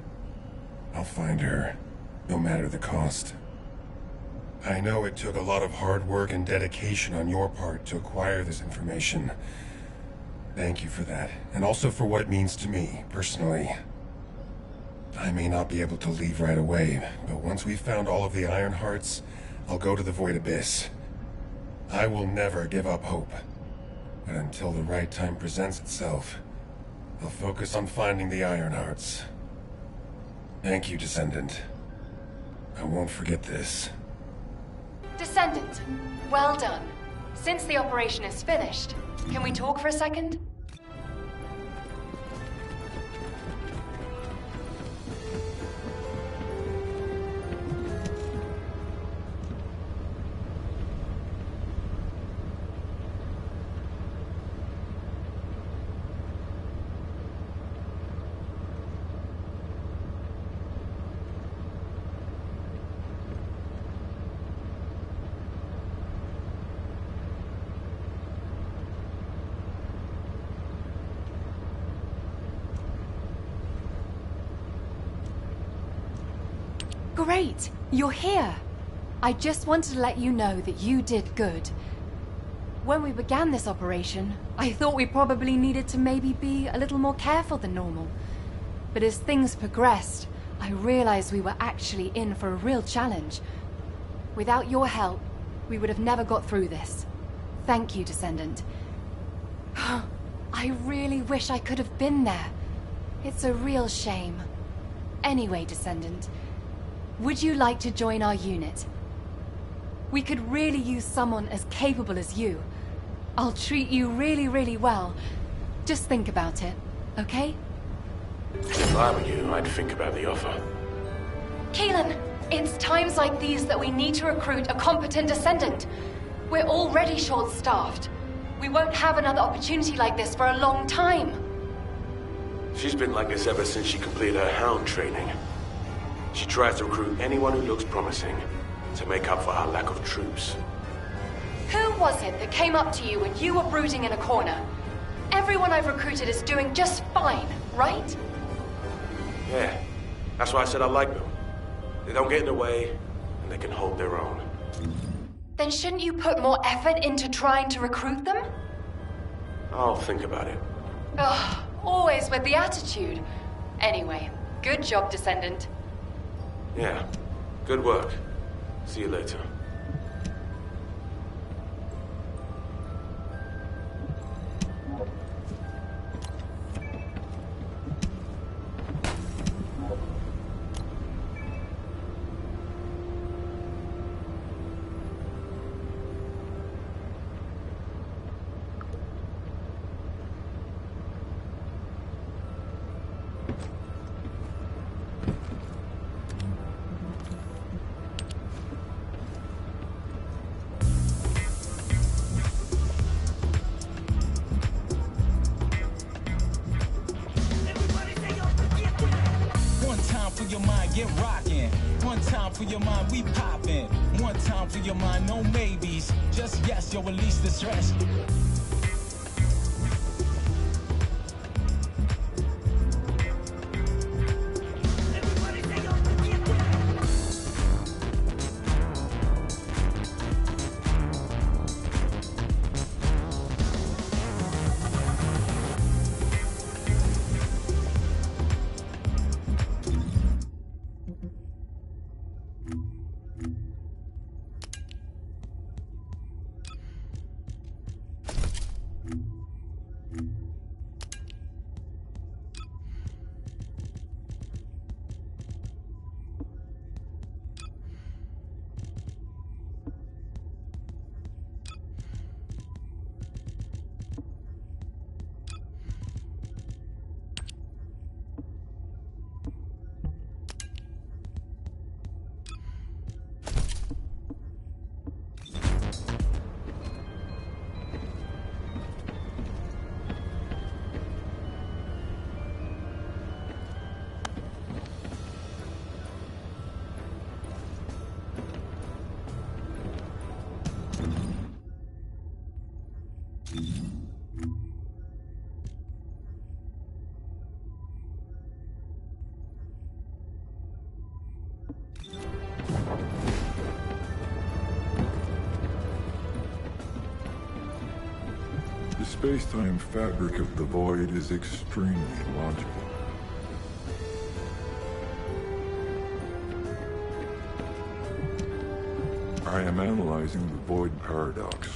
I'll find her, no matter the cost. I know it took a lot of hard work and dedication on your part to acquire this information. Thank you for that, and also for what it means to me, personally. I may not be able to leave right away, but once we've found all of the Iron Hearts, I'll go to the Void Abyss. I will never give up hope. But until the right time presents itself, I'll focus on finding the Iron Hearts. Thank you, Descendant. I won't forget this. Descendant, well done. Since the operation is finished, can we talk for a second? Great! You're here! I just wanted to let you know that you did good. When we began this operation, I thought we probably needed to maybe be a little more careful than normal. But as things progressed, I realized we were actually in for a real challenge. Without your help, we would have never got through this. Thank you, Descendant. I really wish I could have been there. It's a real shame. Anyway, Descendant, would you like to join our unit? We could really use someone as capable as you. I'll treat you really, really well. Just think about it, okay? If I were you, I'd think about the offer. Keelan, it's times like these that we need to recruit a competent Descendant. We're already short-staffed. We won't have another opportunity like this for a long time. She's been like this ever since she completed her hound training. She tries to recruit anyone who looks promising to make up for her lack of troops. Who was it that came up to you when you were brooding in a corner? Everyone I've recruited is doing just fine, right? Yeah, that's why I said I like them. They don't get in the way, and they can hold their own. Then shouldn't you put more effort into trying to recruit them? I'll think about it. Ugh, always with the attitude. Anyway, good job, Descendant. Yeah, good work. See you later. your mind, get rockin'. One time for your mind, we poppin'. One time for your mind, no maybes. Just yes, yo, release the stress. The space-time fabric of the void is extremely illogical. I am analyzing the void paradox.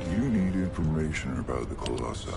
You need information about the Colossi.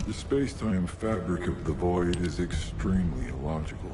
The space-time fabric of the void is extremely illogical.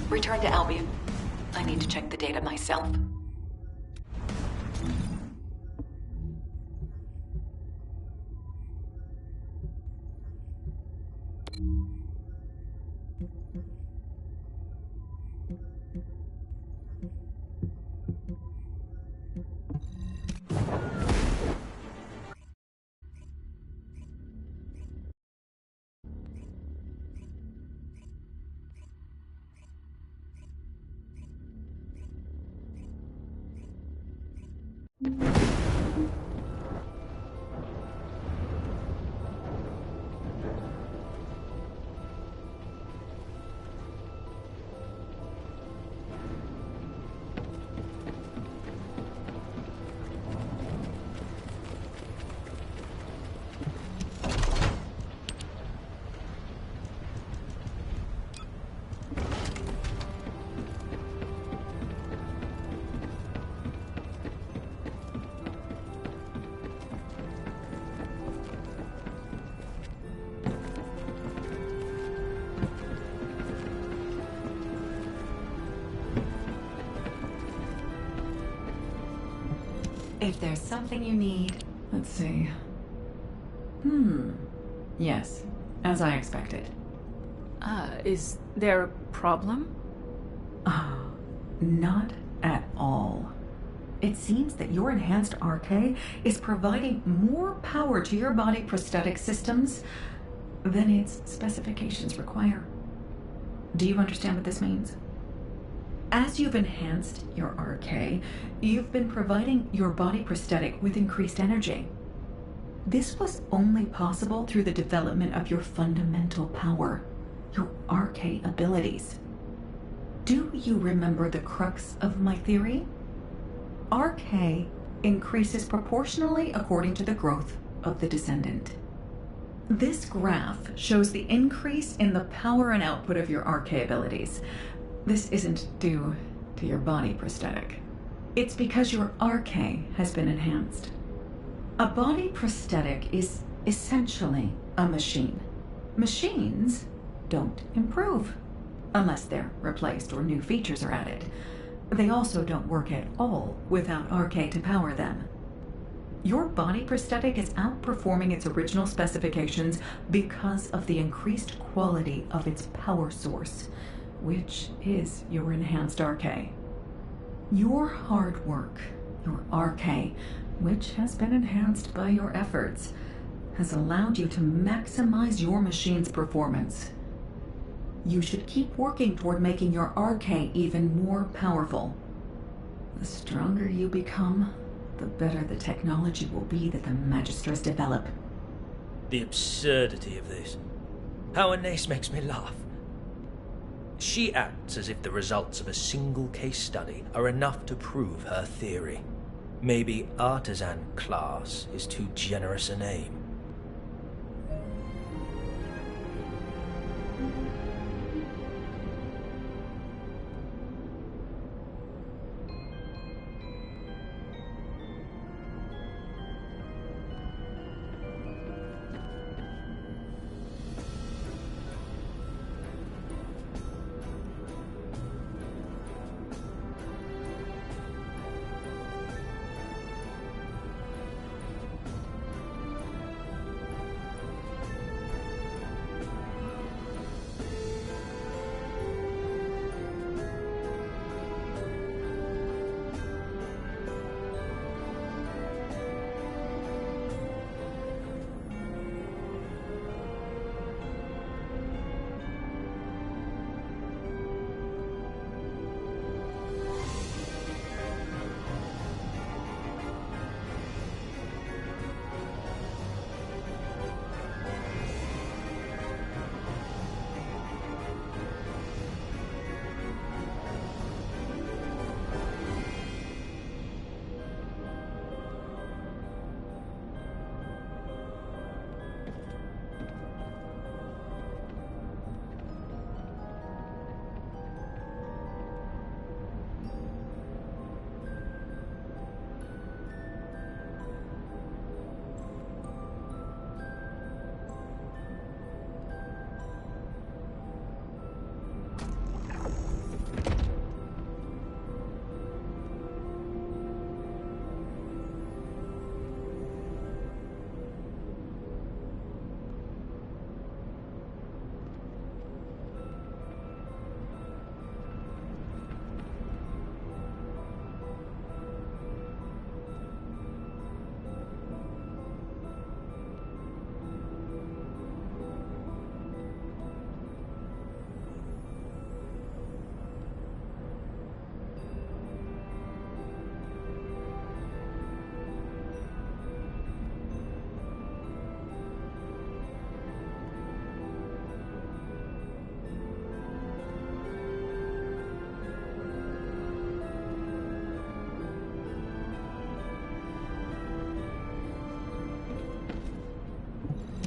Return to Albion. I need to check the data myself. If there's something you need... Let's see. Yes, as I expected. Is there a problem? Not at all. It seems that your enhanced RK is providing more power to your body prosthetic systems than its specifications require. Do you understand what this means? As you've enhanced your RK, you've been providing your body prosthetic with increased energy. This was only possible through the development of your fundamental power, your RK abilities. Do you remember the crux of my theory? RK increases proportionally according to the growth of the Descendant. This graph shows the increase in the power and output of your RK abilities. This isn't due to your body prosthetic. It's because your RK has been enhanced. A body prosthetic is essentially a machine. Machines don't improve unless they're replaced or new features are added. They also don't work at all without RK to power them. Your body prosthetic is outperforming its original specifications because of the increased quality of its power source, which is your enhanced RK. Your hard work, your RK, which has been enhanced by your efforts, has allowed you to maximize your machine's performance. You should keep working toward making your RK even more powerful. The stronger you become, the better the technology will be that the Magisters develop. The absurdity of this. How Anais makes me laugh. She acts as if the results of a single case study are enough to prove her theory. Maybe artisan class is too generous a name.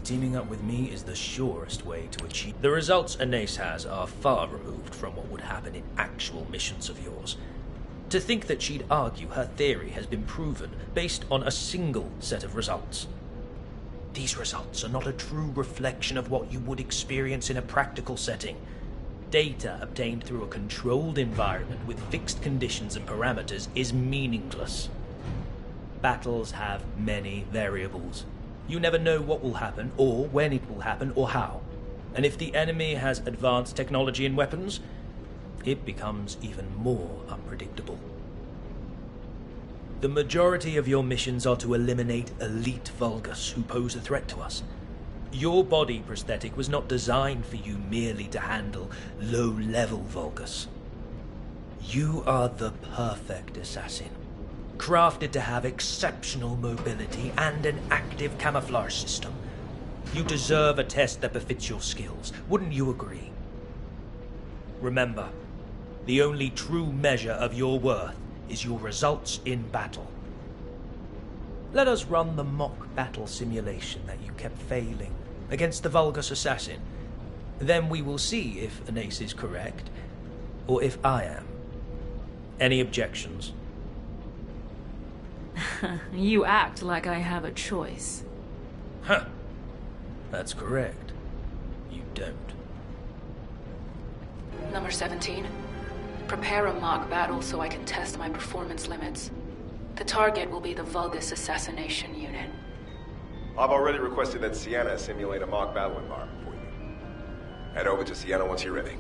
Teaming up with me is the surest way to achieve. The results Anais has are far removed from what would happen in actual missions of yours. To think that she'd argue her theory has been proven based on a single set of results. These results are not a true reflection of what you would experience in a practical setting. Data obtained through a controlled environment with fixed conditions and parameters is meaningless. Battles have many variables. You never know what will happen, or when it will happen, or how. And if the enemy has advanced technology and weapons, it becomes even more unpredictable. The majority of your missions are to eliminate elite Vulgus who pose a threat to us. Your body prosthetic was not designed for you merely to handle low-level Vulgus. You are the perfect assassin, crafted to have exceptional mobility and an active camouflage system. You deserve a test that befits your skills, wouldn't you agree? Remember, the only true measure of your worth is your results in battle. Let us run the mock battle simulation that you kept failing against the Vulgus assassin. Then we will see if Anais is correct, or if I am. Any objections? You act like I have a choice. Huh. That's correct. You don't. Number 17. Prepare a mock battle so I can test my performance limits. The target will be the Vulgus assassination unit. I've already requested that Sienna simulate a mock battle environment for you. Head over to Sienna once you're ready.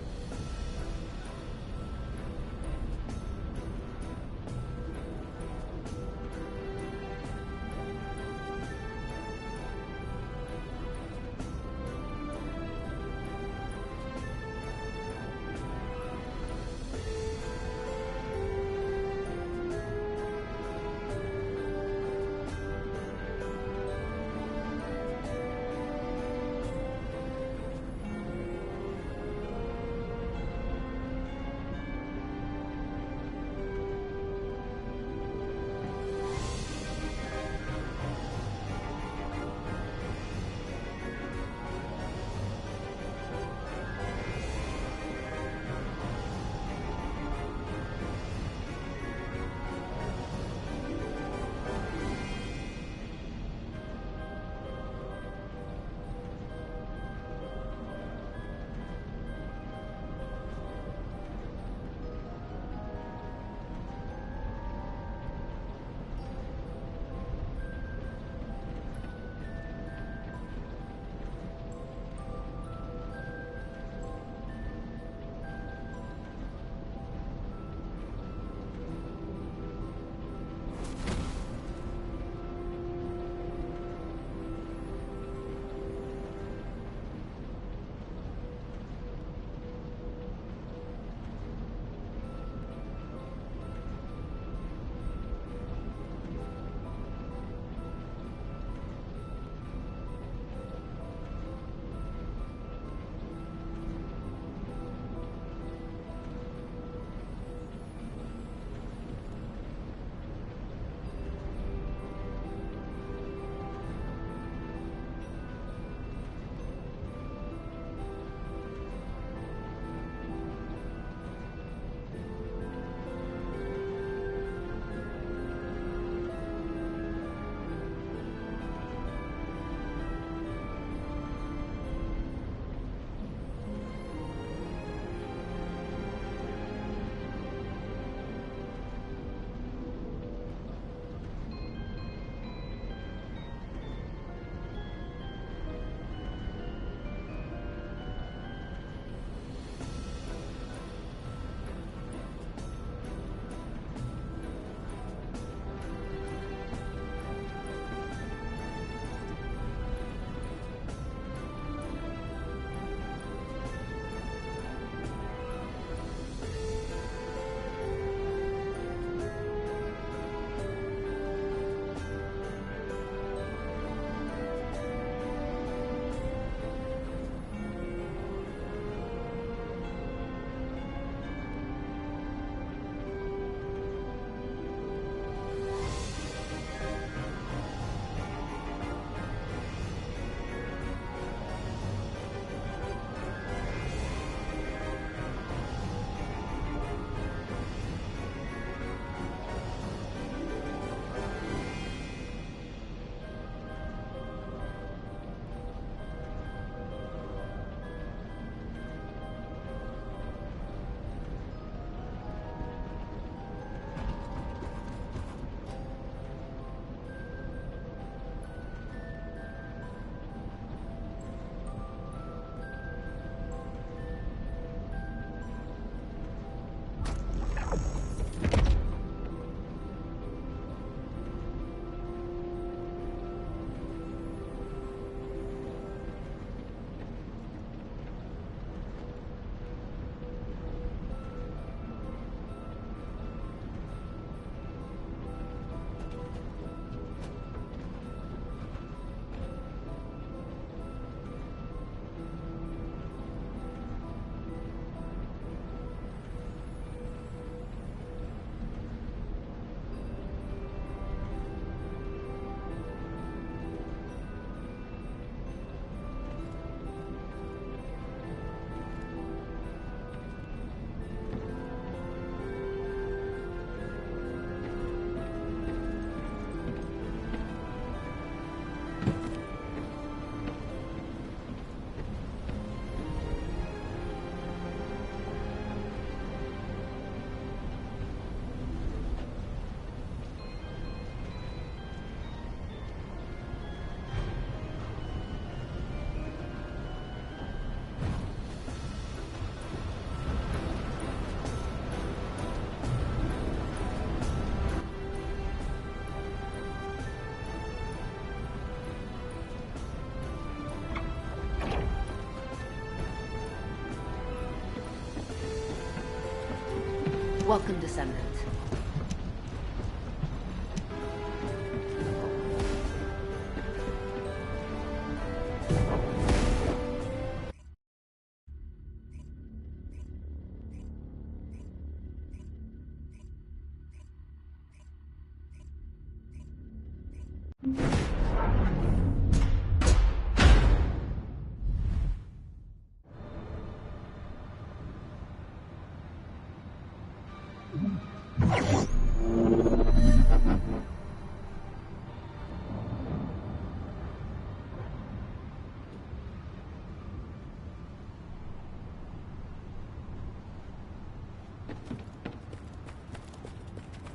Welcome, Descendant.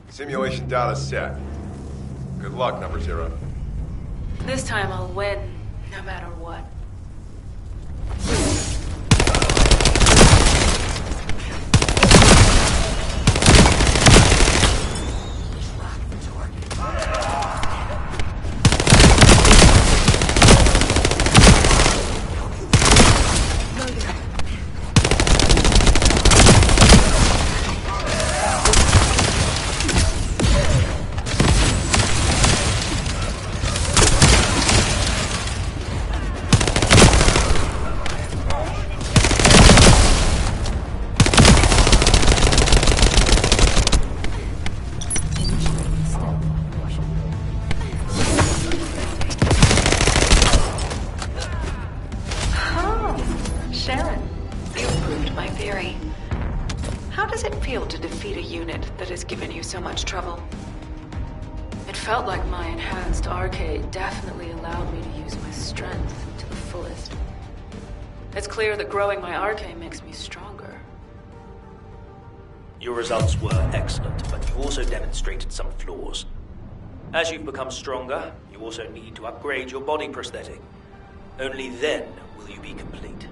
Simulation data set. Good luck, number 0. This time I'll win, no matter what. So much trouble. It felt like my enhanced arcade definitely allowed me to use my strength to the fullest. It's clear that growing my arcade makes me stronger. Your results were excellent, but you also demonstrated some flaws. As you've become stronger, you also need to upgrade your body prosthetic. Only then will you be complete.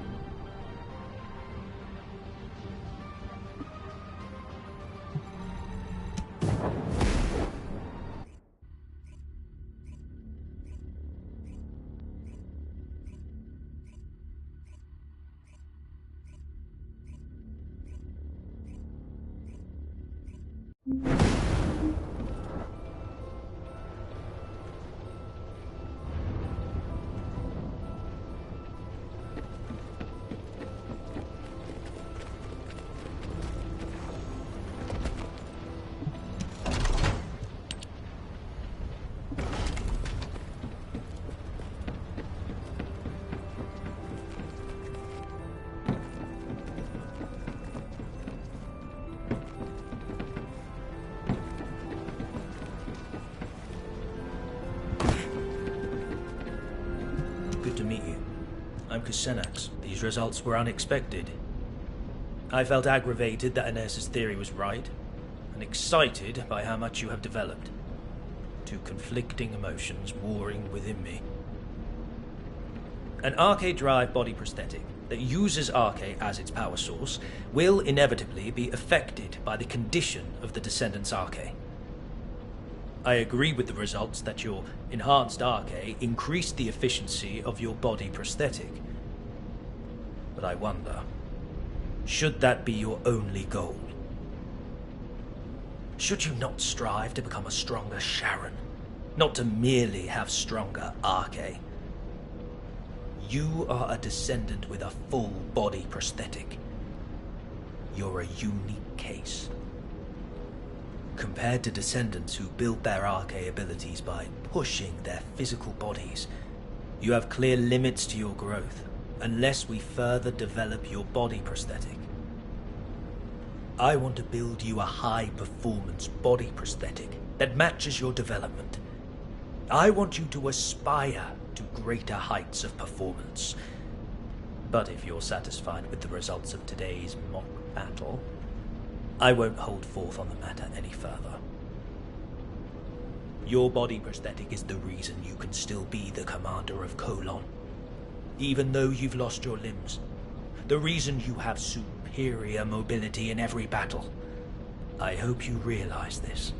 I'm Kusenax. These results were unexpected. I felt aggravated that Iner's theory was right, and excited by how much you have developed. Two conflicting emotions warring within me. An arcade drive body prosthetic that uses arcade as its power source will inevitably be affected by the condition of the Descendant's arcade. I agree with the results that your enhanced arcade increased the efficiency of your body prosthetic. But I wonder, should that be your only goal? Should you not strive to become a stronger Sharon, not to merely have stronger arcade? You are a Descendant with a full body prosthetic. You're a unique case. Compared to Descendants who build their arcade abilities by pushing their physical bodies, you have clear limits to your growth, unless we further develop your body prosthetic. I want to build you a high-performance body prosthetic that matches your development. I want you to aspire to greater heights of performance. But if you're satisfied with the results of today's mock battle, I won't hold forth on the matter any further. Your body prosthetic is the reason you can still be the commander of Colon, even though you've lost your limbs. The reason you have superior mobility in every battle. I hope you realize this.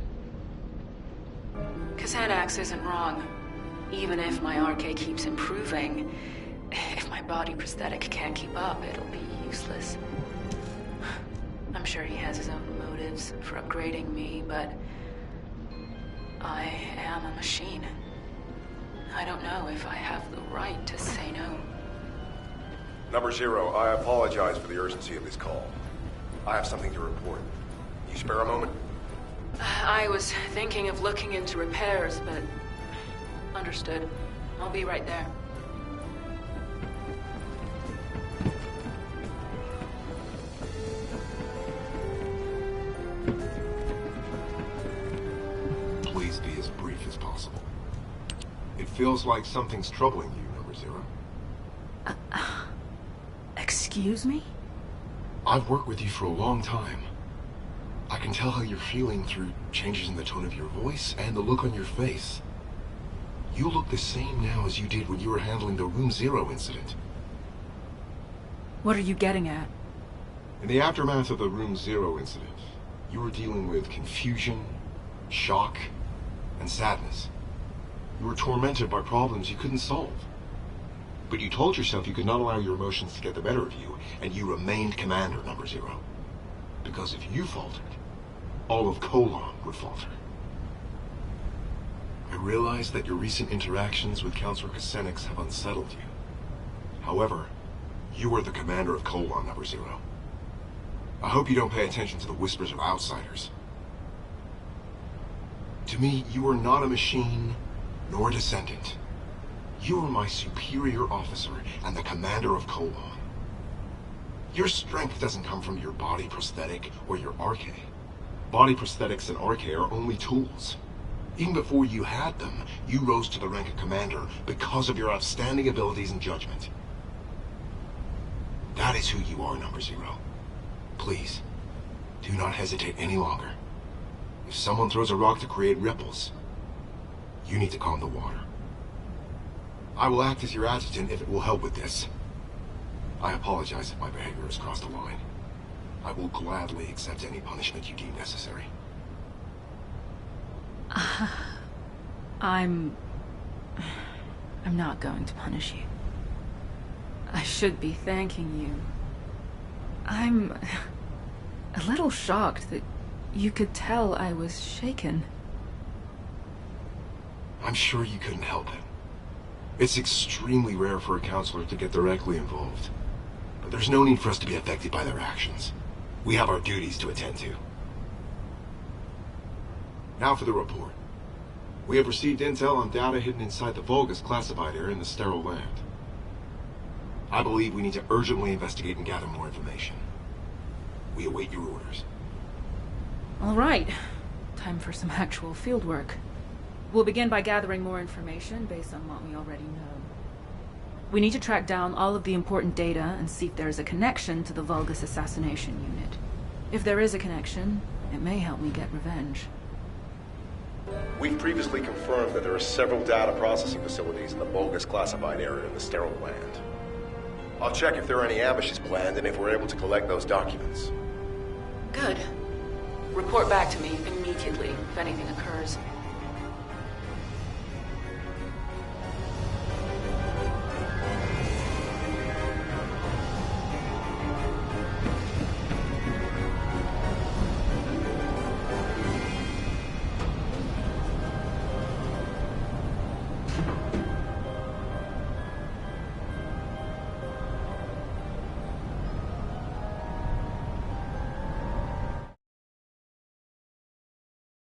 Kusenax isn't wrong. Even if my arcade keeps improving, if my body prosthetic can't keep up, it'll be useless. I'm sure he has his own motives. motives for upgrading me, but I am a machine. I don't know if I have the right to say no. Number 0, I apologize for the urgency of this call. I have something to report. You spare a moment? I was thinking of looking into repairs, but... Understood. I'll be right there. Please be as brief as possible. It feels like something's troubling you, Number 0. Excuse me? I've worked with you for a long time. I can tell how you're feeling through changes in the tone of your voice and the look on your face. You look the same now as you did when you were handling the Room 0 incident. What are you getting at? In the aftermath of the Room 0 incident, you were dealing with confusion, shock, and sadness. You were tormented by problems you couldn't solve. But you told yourself you could not allow your emotions to get the better of you, and you remained Commander, Number 0. Because if you faltered, all of Colon would falter. I realize that your recent interactions with Counselor Kusenix have unsettled you. However, you are the commander of Colon, Number 0. I hope you don't pay attention to the whispers of outsiders. To me, you are not a machine, nor a descendant. You are my superior officer and the commander of Colon. Your strength doesn't come from your body prosthetic or your arche. Body prosthetics and arche are only tools. Even before you had them, you rose to the rank of commander because of your outstanding abilities and judgment. That is who you are, Number 0. Please, do not hesitate any longer. If someone throws a rock to create ripples, you need to calm the water. I will act as your adjutant if it will help with this. I apologize if my behavior has crossed the line. I will gladly accept any punishment you deem necessary. I'm not going to punish you. I should be thanking you. I'm a little shocked that you could tell I was shaken. I'm sure you couldn't help it. It's extremely rare for a counselor to get directly involved. But there's no need for us to be affected by their actions. We have our duties to attend to. Now for the report. We have received intel on data hidden inside the Vulgus classified area in the sterile land. I believe we need to urgently investigate and gather more information. We await your orders. All right. Time for some actual field work. We'll begin by gathering more information based on what we already know. We need to track down all of the important data and see if there is a connection to the Vulgus assassination unit. If there is a connection, it may help me get revenge. We've previously confirmed that there are several data processing facilities in the Vulgus classified area in the sterile land. I'll check if there are any ambushes planned and if we're able to collect those documents. Good. Report back to me immediately if anything occurs.